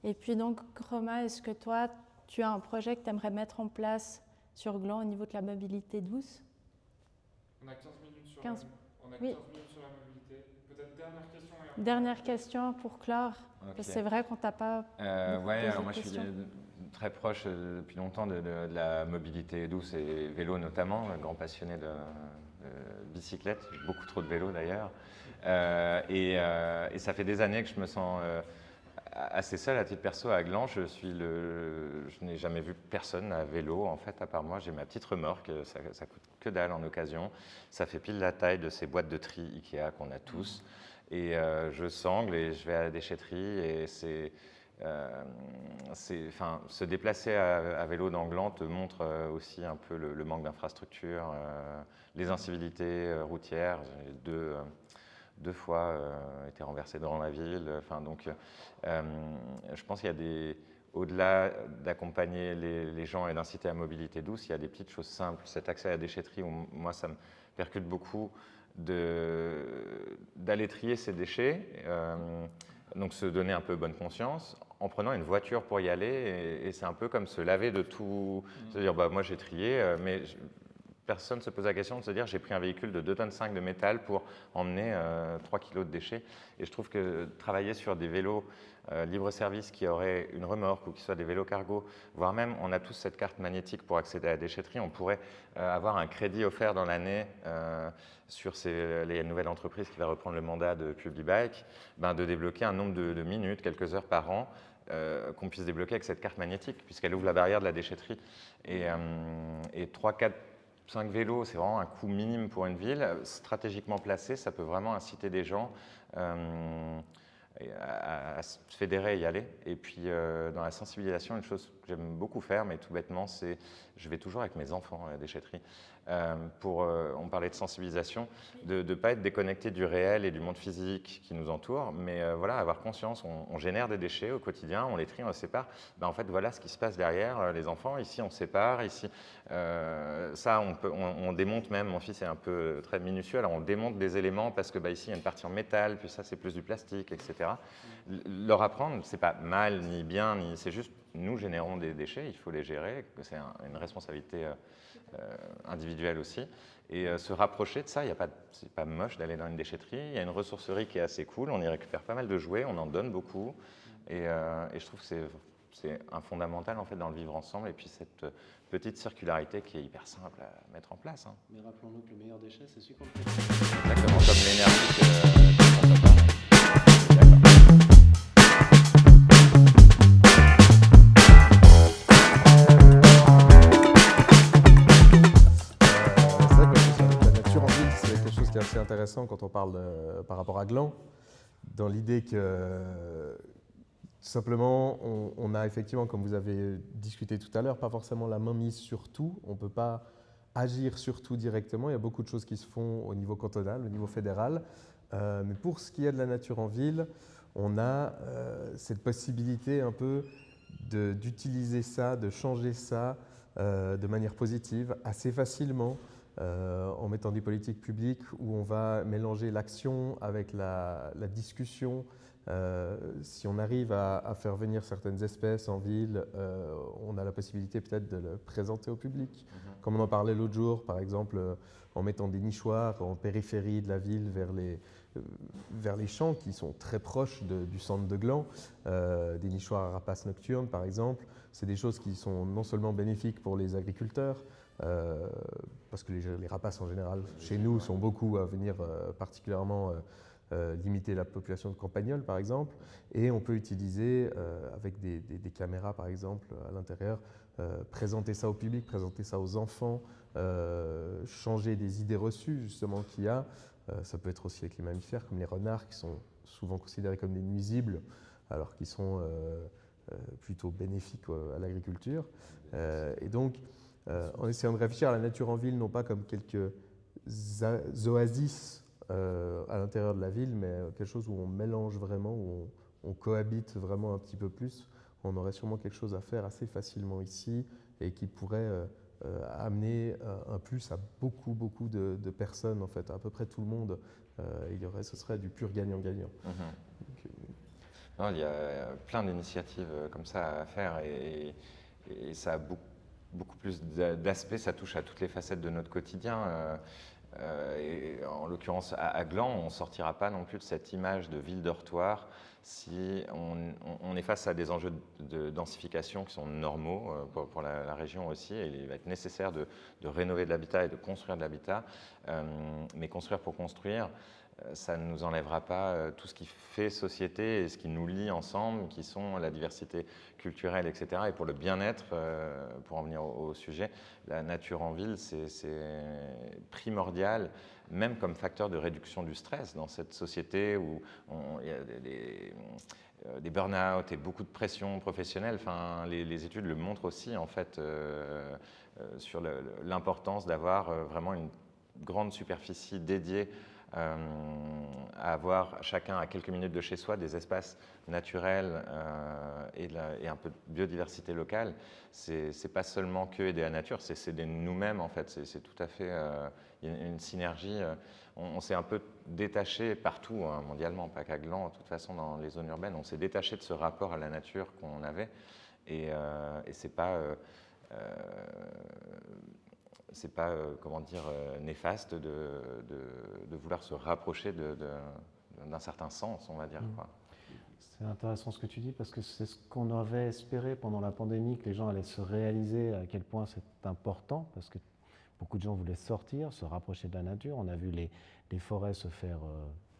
Et puis donc, Romain, est-ce que toi, tu as un projet que tu aimerais mettre en place sur Gland au niveau de la mobilité douce? On a 15 minutes sur, 15... minutes sur la mobilité. Peut-être dernière question. Dernière question pour clore. Okay. C'est vrai qu'on t'a pas alors moi je suis très proche depuis longtemps de la mobilité douce et vélo notamment, un grand passionné de bicyclette, beaucoup trop de vélo d'ailleurs. Et ça fait des années que je me sens assez seul à titre perso à Gland. Je n'ai jamais vu personne à vélo en fait à part moi. J'ai ma petite remorque, ça coûte que dalle en occasion. Ça fait pile la taille de ces boîtes de tri Ikea qu'on a tous. Et je sangle et je vais à la déchetterie et se déplacer à vélo dans Gland te montre aussi un peu le manque d'infrastructures, les incivilités routières. J'ai deux fois été renversé dans la ville. Donc, je pense qu'il y a au-delà d'accompagner les gens et d'inciter à la mobilité douce, il y a des petites choses simples. Cet accès à la déchetterie, où moi, ça me percute beaucoup d'aller trier ses déchets, donc se donner un peu bonne conscience en prenant une voiture pour y aller. Et c'est un peu comme se laver de tout. C'est-à-dire, moi j'ai trié, mais personne ne se pose la question de se dire j'ai pris un véhicule de 2,5 tonnes de métal pour emmener 3 kilos de déchets. Et je trouve que travailler sur des vélos libre-service qui auraient une remorque ou qui soient des vélos cargo, voire même on a tous cette carte magnétique pour accéder à la déchetterie, on pourrait avoir un crédit offert dans l'année sur les nouvelles entreprises qui va reprendre le mandat de Publibike, de débloquer un nombre de minutes, quelques heures par an, qu'on puisse débloquer avec cette carte magnétique, puisqu'elle ouvre la barrière de la déchetterie. Et 3, 4, 5 vélos, c'est vraiment un coût minime pour une ville. Stratégiquement placé, ça peut vraiment inciter des gens à se fédérer et y aller. Et puis, dans la sensibilisation, une chose que j'aime beaucoup faire, mais tout bêtement, c'est je vais toujours avec mes enfants à la déchetterie. On parlait de sensibilisation, de ne pas être déconnecté du réel et du monde physique qui nous entoure, mais avoir conscience, on génère des déchets au quotidien, on les trie, on les sépare. En fait, voilà ce qui se passe derrière les enfants. Ici, on sépare. Ici, ça, on démonte même. Mon fils est un peu très minutieux, alors on démonte des éléments parce que ici, il y a une partie en métal, puis ça, c'est plus du plastique, etc. Leur apprendre, c'est pas mal ni bien, c'est juste nous générons des déchets, il faut les gérer, c'est une responsabilité individuelle aussi. Et se rapprocher de ça, c'est pas moche d'aller dans une déchetterie. Il y a une ressourcerie qui est assez cool, on y récupère pas mal de jouets, on en donne beaucoup. Et je trouve que c'est un fondamental en fait dans le vivre ensemble. Et puis cette petite circularité qui est hyper simple à mettre en place. Hein. Mais rappelons-nous que le meilleur déchet, c'est celui qu'on fait. Exactement, comme l'énergie qu'on peut pas. C'est intéressant quand on parle par rapport à Gland, dans l'idée que tout simplement, on a effectivement, comme vous avez discuté tout à l'heure, pas forcément la main mise sur tout. On ne peut pas agir sur tout directement. Il y a beaucoup de choses qui se font au niveau cantonal, au niveau fédéral. Mais pour ce qui est de la nature en ville, on a cette possibilité un peu d'utiliser ça, de changer ça de manière positive assez facilement. En mettant des politiques publiques où on va mélanger l'action avec la discussion. Si on arrive à faire venir certaines espèces en ville, on a la possibilité peut-être de le présenter au public. Comme on en parlait l'autre jour, par exemple, en mettant des nichoirs en périphérie de la ville vers les champs qui sont très proches du centre de Gland, des nichoirs à rapaces nocturnes par exemple. C'est des choses qui sont non seulement bénéfiques pour les agriculteurs, parce que les rapaces en général chez nous sont beaucoup à venir particulièrement limiter la population de campagnols par exemple, et on peut utiliser avec des caméras par exemple à l'intérieur, présenter ça au public, présenter ça aux enfants, changer des idées reçues justement qu'il y a. Ça peut être aussi avec les mammifères comme les renards qui sont souvent considérés comme des nuisibles alors qu'ils sont plutôt bénéfiques à l'agriculture. Et donc en essayant de réfléchir à la nature en ville, non pas comme quelques oasis à l'intérieur de la ville, mais quelque chose où on mélange vraiment, où on cohabite vraiment un petit peu plus, on aurait sûrement quelque chose à faire assez facilement ici et qui pourrait amener un plus à beaucoup de personnes, en fait, à peu près tout le monde. Ce serait du pur gagnant-gagnant. Non, il y a plein d'initiatives comme ça à faire et ça a beaucoup plus d'aspects, ça touche à toutes les facettes de notre quotidien. Et en l'occurrence, à Gland, on ne sortira pas non plus de cette image de ville-dortoir si on est face à des enjeux de densification qui sont normaux pour la région aussi. Et il va être nécessaire de rénover de l'habitat et de construire de l'habitat. Mais construire pour construire, ça ne nous enlèvera pas tout ce qui fait société et ce qui nous lie ensemble, qui sont la diversité culturelle, etc. Et pour le bien-être, pour en venir au sujet, la nature en ville, c'est primordial, même comme facteur de réduction du stress dans cette société où il y a des burn-out et beaucoup de pression professionnelle. Enfin, les études le montrent aussi, en fait, sur l'importance d'avoir vraiment une grande superficie dédiée à avoir chacun à quelques minutes de chez soi des espaces naturels et un peu de biodiversité locale. C'est pas seulement que aider la nature, c'est aider nous-mêmes en fait. C'est tout à fait il y a une synergie. On s'est un peu détaché partout hein, mondialement, pas qu'à Gland, de toute façon dans les zones urbaines, on s'est détaché de ce rapport à la nature qu'on avait et c'est pas c'est pas comment dire néfaste de vouloir se rapprocher d'un certain sens, on va dire. Quoi. C'est intéressant ce que tu dis parce que c'est ce qu'on avait espéré pendant la pandémie, que les gens allaient se réaliser à quel point c'est important parce que beaucoup de gens voulaient sortir, se rapprocher de la nature. On a vu les forêts se faire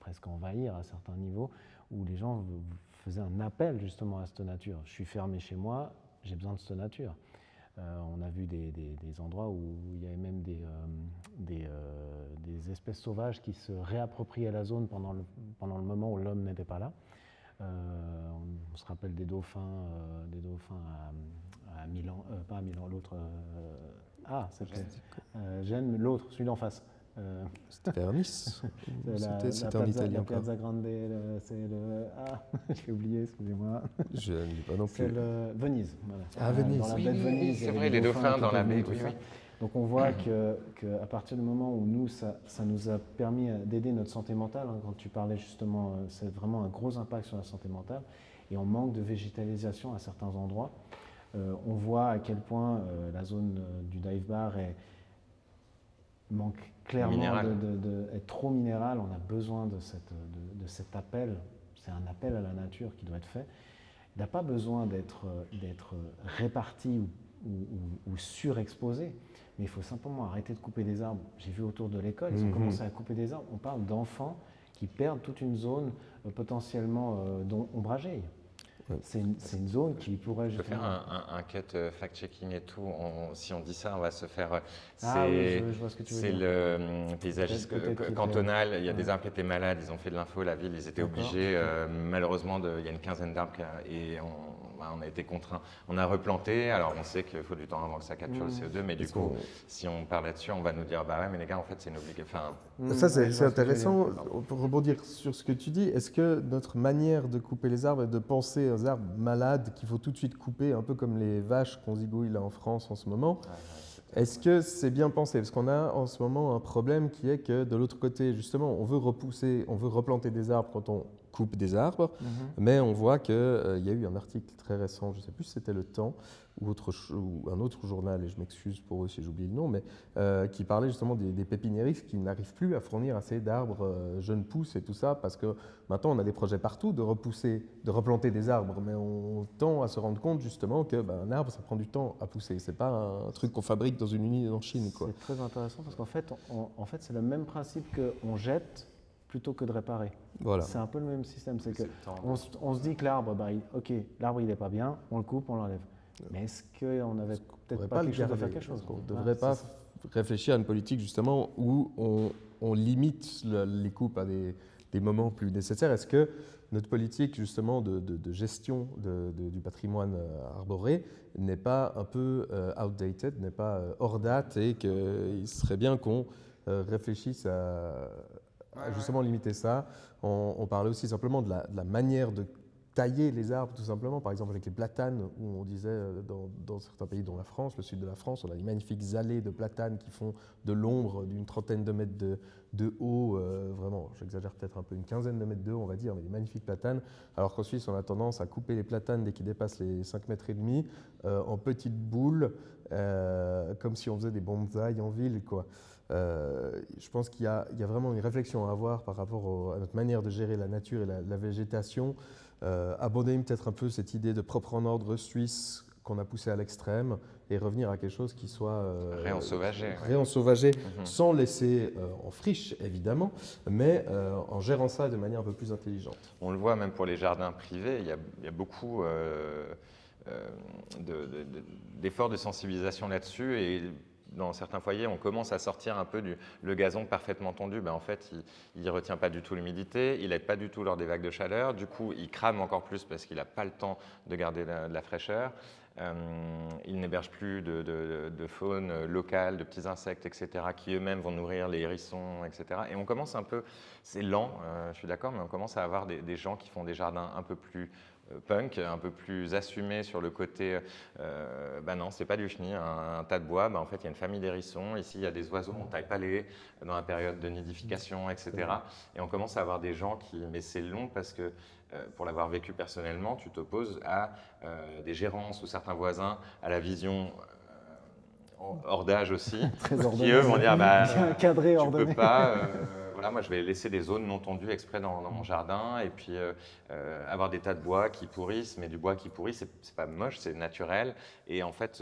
presque envahir à certains niveaux où les gens faisaient un appel justement à cette nature. Je suis fermé chez moi, j'ai besoin de cette nature. On a vu des endroits où il y avait même des espèces sauvages qui se réappropriaient la zone pendant le moment où l'homme n'était pas là. On se rappelle des dauphins à Milan, pas à Milan, l'autre. C'était Gênes, l'autre, celui d'en face. C'était à Nice. C'était en Italie la encore. Piazza Grande, j'ai oublié, excusez-moi. Je ne dis pas non plus. C'est Venise. Voilà. Ah, Venise. Dans la baie de Venise. C'est vrai, les dauphins dans la baie. Oui. Donc on voit qu'à partir du moment où nous, ça nous a permis d'aider notre santé mentale, hein, quand tu parlais justement, c'est vraiment un gros impact sur la santé mentale. et on manque de végétalisation à certains endroits. On voit à quel point la zone du dive bar manque clairement d'être trop minérale. On a besoin de cet appel, c'est un appel à la nature qui doit être fait. Il n'a pas besoin d'être réparti ou surexposé, mais il faut simplement arrêter de couper des arbres. J'ai vu autour de l'école, ils ont commencé à couper des arbres. On parle d'enfants qui perdent toute une zone potentiellement ombragée. C'est une zone qui pourrait... Je peux faire un cut fact-checking et tout. Si on dit ça, on va se faire... oui, je vois ce que tu veux dire. C'est le paysagiste cantonal. Il y a des arbres qui étaient malades, ils ont fait de l'info, la ville, ils étaient obligés, malheureusement, il y a une quinzaine d'arbres et on a été contraints. On a replanté, alors on sait qu'il faut du temps avant que ça capture le CO2, mais du coup, si on parle là-dessus, on va nous dire, bah ouais, mais les gars, en fait, c'est une obligation. Ça, c'est intéressant. Pour rebondir sur ce que tu dis, est-ce que notre manière de couper les arbres est de penser aux arbres malades qu'il faut tout de suite couper, un peu comme les vaches qu'on zigouille là en France en ce moment? Est-ce que c'est bien pensé? Parce qu'on a en ce moment un problème qui est que de l'autre côté, justement, on veut replanter des arbres quand on coupe des arbres, mais on voit qu'il y a eu un article très récent, je ne sais plus si c'était Le Temps ou un autre journal, et je m'excuse pour eux si j'oublie le nom, mais qui parlait justement des pépiniéristes qui n'arrivent plus à fournir assez d'arbres jeunes pousses et tout ça, parce que maintenant on a des projets partout de replanter des arbres, mais on tend à se rendre compte justement qu'un arbre, ça prend du temps à pousser. C'est pas un truc qu'on fabrique dans une usine en Chine, quoi. C'est très intéressant parce qu'en fait, c'est le même principe qu'on jette plutôt que de réparer. Voilà. C'est un peu le même système. C'est que on se dit que l'arbre, l'arbre il n'est pas bien, on le coupe, on l'enlève. Mais est-ce qu'on n'avait peut-être pas quelque chose à faire quelque chose? On ne devrait pas réfléchir à une politique justement où on limite les coupes à des moments plus nécessaires. Est-ce que notre politique justement de gestion du patrimoine arboré n'est pas un peu outdated, n'est pas hors date, et qu'il serait bien qu'on réfléchisse à justement limiter ça? On parlait aussi simplement de la manière de tailler les arbres, tout simplement. Par exemple, avec les platanes, où on disait dans certains pays, dont la France, le sud de la France, on a des magnifiques allées de platanes qui font de l'ombre d'une trentaine de mètres de haut, vraiment, j'exagère peut-être un peu, une quinzaine de mètres de haut, on va dire, mais des magnifiques platanes. Alors qu'en Suisse, on a tendance à couper les platanes dès qu'ils dépassent les 5 mètres et demi, en petites boules, comme si on faisait des bonsaïs en ville, quoi. Je pense qu'il y a vraiment une réflexion à avoir par rapport à notre manière de gérer la nature et la végétation. Abandonner peut-être un peu cette idée de propre en ordre suisse qu'on a poussé à l'extrême et revenir à quelque chose qui soit réensauvagé, sans laisser en friche évidemment, mais en gérant ça de manière un peu plus intelligente. On le voit même pour les jardins privés, il y a beaucoup d'efforts de sensibilisation là-dessus, et dans certains foyers, on commence à sortir un peu le gazon parfaitement tondu. En fait, il ne retient pas du tout l'humidité, il n'aide pas du tout lors des vagues de chaleur. Du coup, il crame encore plus parce qu'il n'a pas le temps de garder de la fraîcheur. Il n'héberge plus de faune locale, de petits insectes, etc., qui eux-mêmes vont nourrir les hérissons, etc. Et on commence un peu, c'est lent, je suis d'accord, mais on commence à avoir des gens qui font des jardins un peu plus punk, un peu plus assumé sur le côté non, c'est pas du chenil, un tas de bois, en fait il y a une famille d'hérissons, ici il y a des oiseaux, on ne taille pas les haies dans la période de nidification, etc. Et on commence à avoir des gens mais c'est long parce que pour l'avoir vécu personnellement, tu t'opposes à des gérances ou certains voisins à la vision hors d'âge aussi, qui eux vont dire cadré, tu ordonné. peux pas. Voilà, moi, je vais laisser des zones non tondues exprès dans mon jardin, et puis avoir des tas de bois qui pourrissent, mais du bois qui pourrit, c'est pas moche, c'est naturel. Et en fait,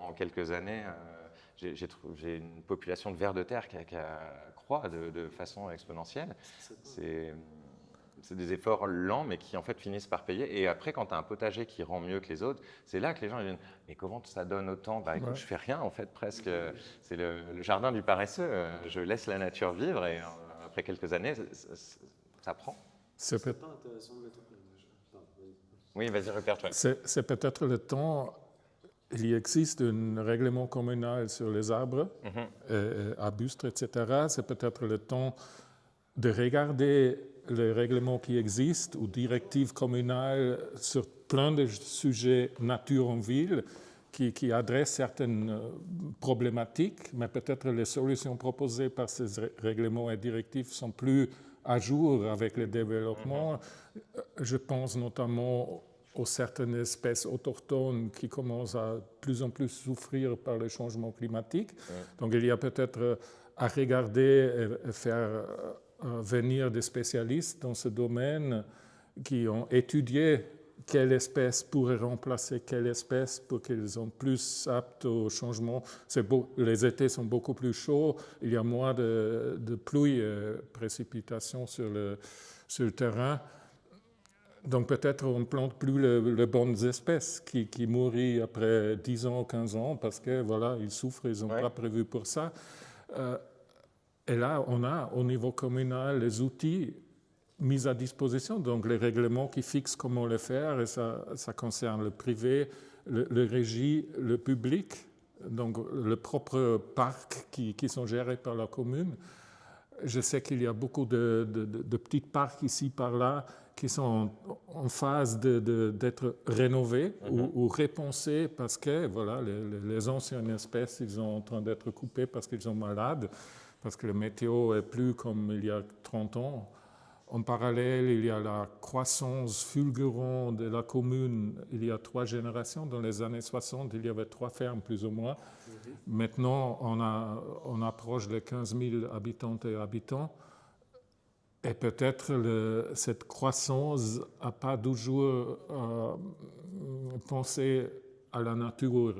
en quelques années, j'ai une population de vers de terre qui croît de façon exponentielle. C'est des efforts lents, mais qui en fait finissent par payer. Et après, quand tu as un potager qui rend mieux que les autres, c'est là que les gens disent « Mais comment ça donne autant ?» Écoute, je fais rien en fait, presque. C'est le jardin du paresseux. Je laisse la nature vivre, et après quelques années, ça prend. C'est pas intéressant de mettre... Oui, vas-y, Rupert. C'est peut-être le temps. Il existe un règlement communal sur les arbres, arbustes, etc. C'est peut-être le temps de regarder les règlements qui existent ou directives communales sur plein de sujets nature en ville qui adressent certaines problématiques, mais peut-être les solutions proposées par ces règlements et directives sont plus à jour avec le développement. Je pense notamment aux certaines espèces autochtones qui commencent à plus en plus souffrir par le changement climatique. Donc il y a peut-être à regarder et faire venir des spécialistes dans ce domaine qui ont étudié quelle espèce pourrait remplacer quelle espèce pour qu'ils soient plus aptes au changement. Les étés sont beaucoup plus chauds, il y a moins de pluie, précipitations sur le terrain. Donc peut-être on ne plante plus les bonnes espèces qui mourent après 10 ans, 15 ans parce que voilà, ils souffrent, ils n'ont pas prévu pour ça. Et là, on a au niveau communal les outils mis à disposition, donc les règlements qui fixent comment le faire, et ça concerne le privé, le régie, le public, donc le propre parc qui sont gérés par la commune. Je sais qu'il y a beaucoup de petits parcs ici, par là, qui sont en phase d'être rénovés ou repensés parce que voilà, les anciennes espèces ils sont en train d'être coupées parce qu'ils sont malades, parce que le météo est plus comme il y a 30 ans. En parallèle, il y a la croissance fulgurante de la commune. Il y a 3 générations. Dans les années 60, il y avait 3 fermes, plus ou moins. Maintenant, on approche les 15 000 habitantes et habitants. Et peut-être cette croissance n'a pas toujours pensé à la nature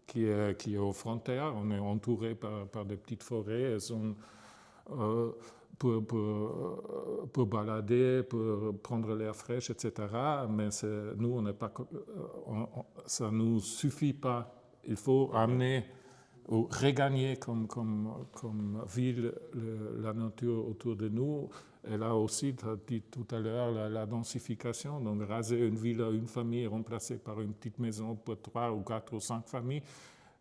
qui est aux frontières. On est entouré par des petites forêt. Elles sont pour balader, pour prendre l'air fraîche, etc. Mais nous, ça ne nous suffit pas. Il faut amener ou regagner comme ville la nature autour de nous. Et là aussi, tu as dit tout à l'heure la densification, donc raser une ville à une famille remplacée par une petite maison pour 3 ou 4 ou 5 familles,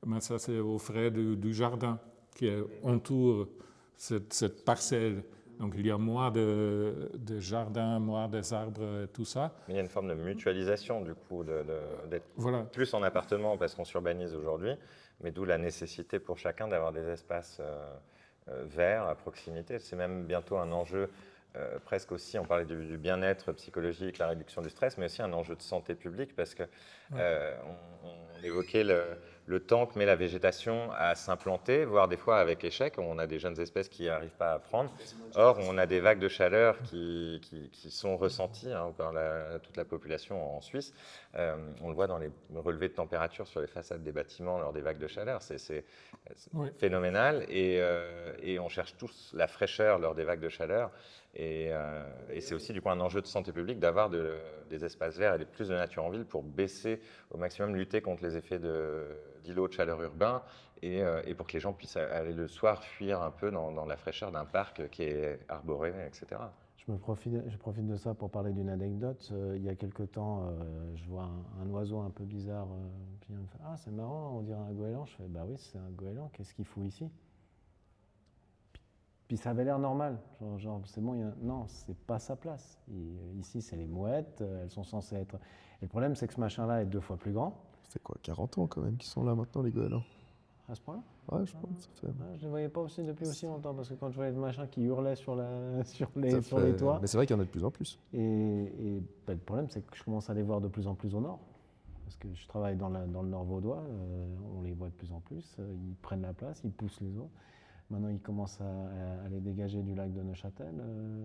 mais ça c'est aux frais du jardin qui entoure cette parcelle. Donc il y a moins de jardins, moins des arbres et tout ça. Mais il y a une forme de mutualisation du coup, d'être plus en appartement parce qu'on s'urbanise aujourd'hui, mais d'où la nécessité pour chacun d'avoir des espaces verts à proximité. C'est même bientôt un enjeu presque aussi, on parlait du bien-être psychologique, la réduction du stress, mais aussi un enjeu de santé publique parce que on évoquait le temps que met la végétation à s'implanter, voire des fois avec échec. On a des jeunes espèces qui n'arrivent pas à prendre. Or, on a des vagues de chaleur qui sont ressenties par toute la population en Suisse. On le voit dans les relevés de température sur les façades des bâtiments lors des vagues de chaleur. C'est phénoménal. Et on cherche tous la fraîcheur lors des vagues de chaleur. Et c'est aussi du coup un enjeu de santé publique d'avoir des espaces verts et plus de nature en ville pour baisser au maximum, lutter contre les effets d'îlots de chaleur urbains et pour que les gens puissent aller le soir fuir un peu dans la fraîcheur d'un parc qui est arboré, etc. Je profite de ça pour parler d'une anecdote. Il y a quelque temps, je vois un oiseau un peu bizarre. Puis il me fait « Ah, c'est marrant, on dirait un goéland ». Je fais « Bah oui, c'est un goéland, qu'est-ce qu'il fout ici ?» Puis ça avait l'air normal, genre c'est bon, non, c'est pas sa place. Ici, c'est les mouettes, elles sont censées être... Et le problème, c'est que ce machin-là est 2 fois plus grand. C'est quoi, 40 ans quand même qu'ils sont là maintenant, les goélands? À ce point-là? Ouais, je pense. Ça fait... je ne les voyais pas aussi depuis aussi longtemps, parce que quand je voyais le machin qui hurlait sur les toits... Mais c'est vrai qu'il y en a de plus en plus. Et le problème, c'est que je commence à les voir de plus en plus au nord. Parce que je travaille dans le nord vaudois, on les voit de plus en plus, ils prennent la place, ils poussent les autres. Maintenant, ils commencent à les dégager du lac de Neuchâtel.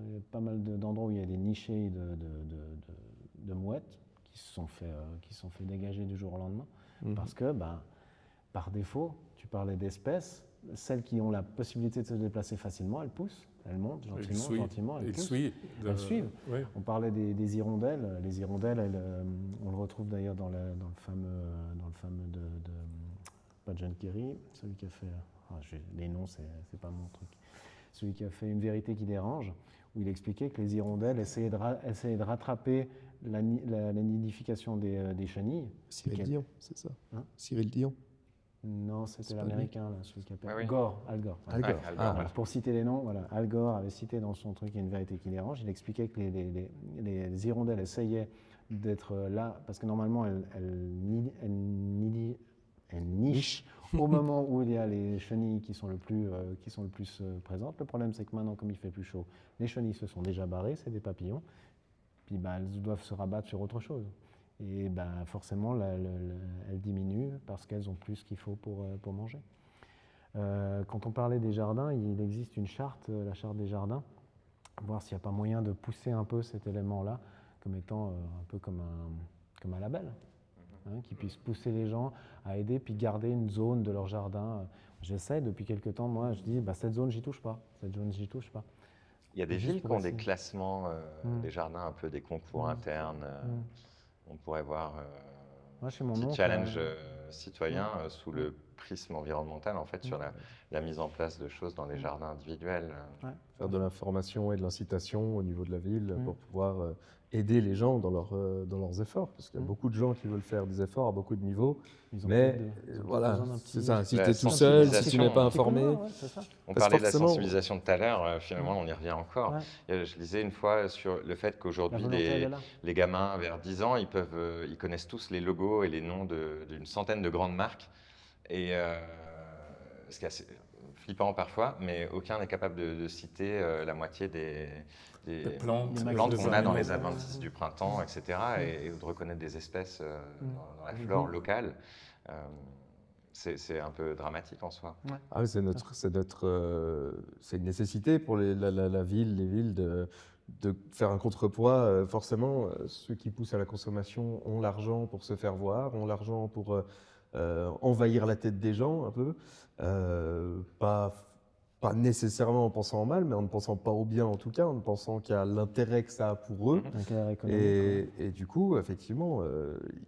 Il y a pas mal d'endroits où il y a des nichés de mouettes qui se sont fait dégager du jour au lendemain. Parce que, par défaut, tu parlais d'espèces, celles qui ont la possibilité de se déplacer facilement, elles poussent, elles montent gentiment, elles poussent. Elles suivent. Oui. On parlait des hirondelles. Les hirondelles, on le retrouve d'ailleurs dans le fameux de pas John Kerry, celui qui a fait... les noms, c'est pas mon truc. Celui qui a fait Une vérité qui dérange, où il expliquait que les hirondelles essayaient de rattraper la nidification des chenilles. Cyril Dion, c'est ça, Cyril Dion. Non, c'était l'américain, celui qui appelle Al Gore. Pour citer les noms, voilà, Al Gore avait cité dans son truc Une vérité qui dérange, il expliquait que les hirondelles essayaient d'être là, parce que normalement elles nichent au moment où il y a les chenilles qui sont le plus présentes. Le problème, c'est que maintenant, comme il fait plus chaud, les chenilles se sont déjà barrées, c'est des papillons, puis elles doivent se rabattre sur autre chose. Et forcément, elles diminuent parce qu'elles ont plus ce qu'il faut pour manger. Quand on parlait des jardins, il existe une charte, la charte des jardins, voir s'il n'y a pas moyen de pousser un peu cet élément-là comme étant un peu comme un label, qui puisse pousser les gens à aider puis garder une zone de leur jardin. J'essaie depuis quelques temps, moi je dis cette zone j'y touche pas, cette zone j'y touche pas. Il y a des villes qui ont des classements, des jardins, un peu des concours internes. On pourrait voir Moi, chez mon petit oncle, challenge citoyen sous le prisme environnemental, en fait, sur la mise en place de choses dans les jardins individuels. Faire de l'information et de l'incitation au niveau de la ville pour pouvoir aider les gens dans leurs efforts. Parce qu'il y a beaucoup de gens qui veulent faire des efforts à beaucoup de niveaux. Mais voilà, c'est ça. Si tu es tout seul, si tu n'es pas informé. On parlait de la sensibilisation tout à l'heure, finalement, on y revient encore. Je lisais une fois sur le fait qu'aujourd'hui, les gamins vers 10 ans, ils connaissent tous les logos et les noms d'une centaine de grandes marques. Et ce qui est assez flippant parfois, mais aucun n'est capable de citer la moitié des plantes qu'on a dans les adventices du printemps, etc. Et de reconnaître des espèces dans la flore locale. C'est un peu dramatique en soi. Ah oui, c'est une nécessité pour les villes de faire un contrepoids. Forcément, ceux qui poussent à la consommation ont l'argent pour se faire voir, ont l'argent pour envahir la tête des gens un peu. Pas nécessairement en pensant en mal, mais en ne pensant pas au bien en tout cas, en ne pensant qu'il y a l'intérêt que ça a pour eux. Et du coup, effectivement,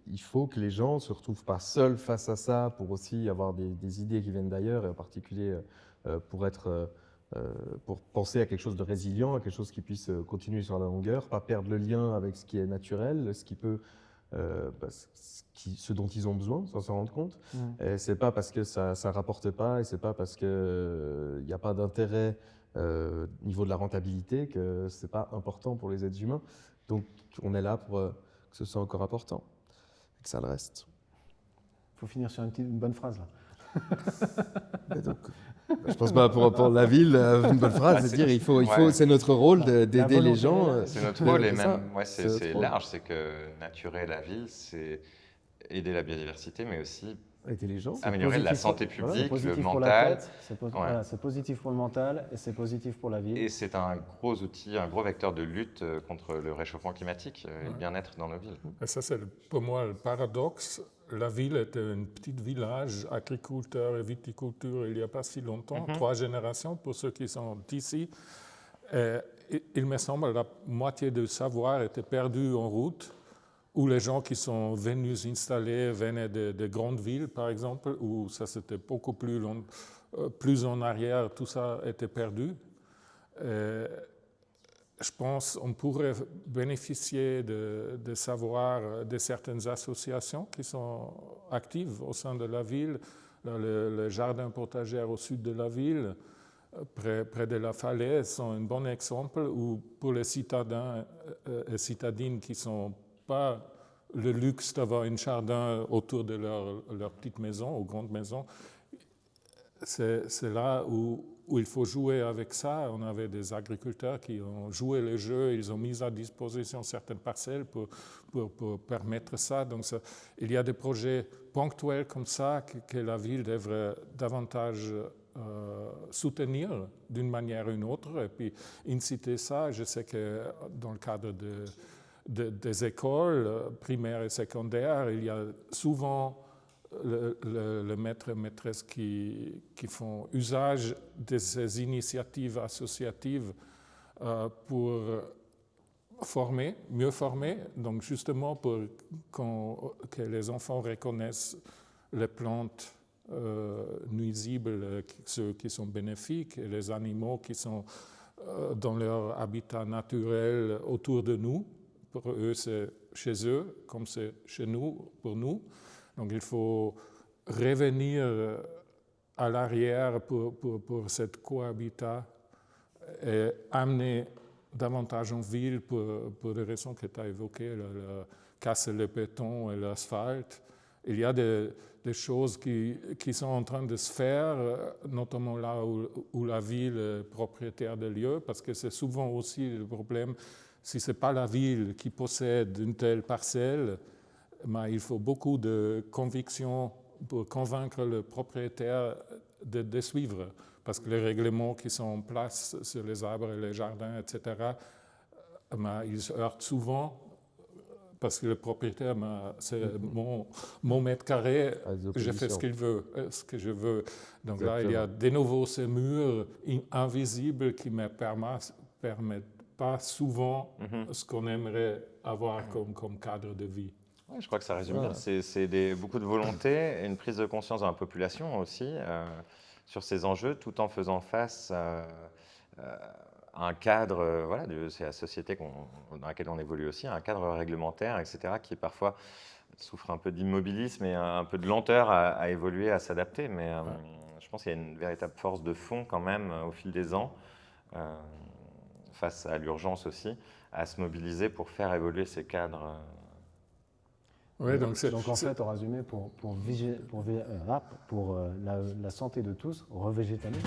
il faut que les gens ne se retrouvent pas seuls face à ça pour aussi avoir des idées qui viennent d'ailleurs, et en particulier pour penser à quelque chose de résilient, à quelque chose qui puisse continuer sur la longueur, pas perdre le lien avec ce qui est naturel, ce qui peut... ce dont ils ont besoin, sans s'en rendre compte. Et c'est pas parce que ça rapporte pas, et c'est pas parce que y a pas d'intérêt au niveau de la rentabilité que c'est pas important pour les êtres humains. Donc on est là pour que ce soit encore important, et que ça le reste. Il faut finir sur une bonne phrase là. Donc, je pense pas pour la ville, une bonne phrase, c'est dire c'est notre rôle d'aider les gens. C'est notre rôle, et même c'est large, c'est que naturer la ville, c'est aider la biodiversité, mais aussi aider les gens, améliorer la santé publique, le mental. C'est positif pour le mental et c'est positif pour la ville. Et c'est un gros outil, un gros vecteur de lutte contre le réchauffement climatique et le bien-être dans nos villes. Et ça, c'est pour moi le paradoxe. La ville était un petit village, agriculteur et viticulture, il n'y a pas si longtemps, 3 générations pour ceux qui sont d'ici. Il me semble que la moitié du savoir était perdu en route, où les gens qui sont venus s'installer venaient de grandes villes, par exemple, où ça c'était beaucoup plus en arrière, tout ça était perdu. Je pense qu'on pourrait bénéficier de savoir de certaines associations qui sont actives au sein de la ville. Le jardin potager au sud de la ville, près de la falaise, sont un bon exemple où pour les citadins et citadines qui ne sont pas le luxe d'avoir un jardin autour de leur petite maison ou grande maison, c'est là où il faut jouer avec ça. On avait des agriculteurs qui ont joué le jeu, ils ont mis à disposition certaines parcelles pour permettre ça. Donc il y a des projets ponctuels comme ça que la ville devrait davantage soutenir d'une manière ou d'une autre et puis inciter ça. Je sais que dans le cadre des écoles primaires et secondaires, il y a souvent le maître et maîtresse qui font usage de ces initiatives associatives pour mieux former, donc justement pour que les enfants reconnaissent les plantes nuisibles, ceux qui sont bénéfiques, et les animaux qui sont dans leur habitat naturel autour de nous. Pour eux, c'est chez eux, comme c'est chez nous, pour nous. Donc il faut revenir à l'arrière pour cette cohabitat et amener davantage en ville pour les raisons que tu as évoquées, casser le béton et l'asphalte. Il y a des des choses qui sont en train de se faire, notamment là où la ville est propriétaire des lieux, parce que c'est souvent aussi le problème, si ce n'est pas la ville qui possède une telle parcelle, il faut beaucoup de conviction pour convaincre le propriétaire de suivre, parce que les règlements qui sont en place sur les arbres et les jardins, etc., ils se heurtent souvent, parce que le propriétaire, c'est mon mètre carré, je fais ce qu'il veut, ce que je veux. Donc là, il y a de nouveau ces murs invisibles qui ne permettent pas souvent ce qu'on aimerait avoir comme cadre de vie. Ouais, je crois que ça résume bien. C'est beaucoup de volonté et une prise de conscience dans la population aussi sur ces enjeux, tout en faisant face à un cadre, c'est la société dans laquelle on évolue aussi, un cadre réglementaire, etc., qui parfois souffre un peu d'immobilisme et un peu de lenteur à évoluer, à s'adapter. Mais je pense qu'il y a une véritable force de fond quand même au fil des ans, face à l'urgence aussi, à se mobiliser pour faire évoluer ces cadres. Ouais, donc en fait, en résumé, pour la santé de tous, revégétaliser.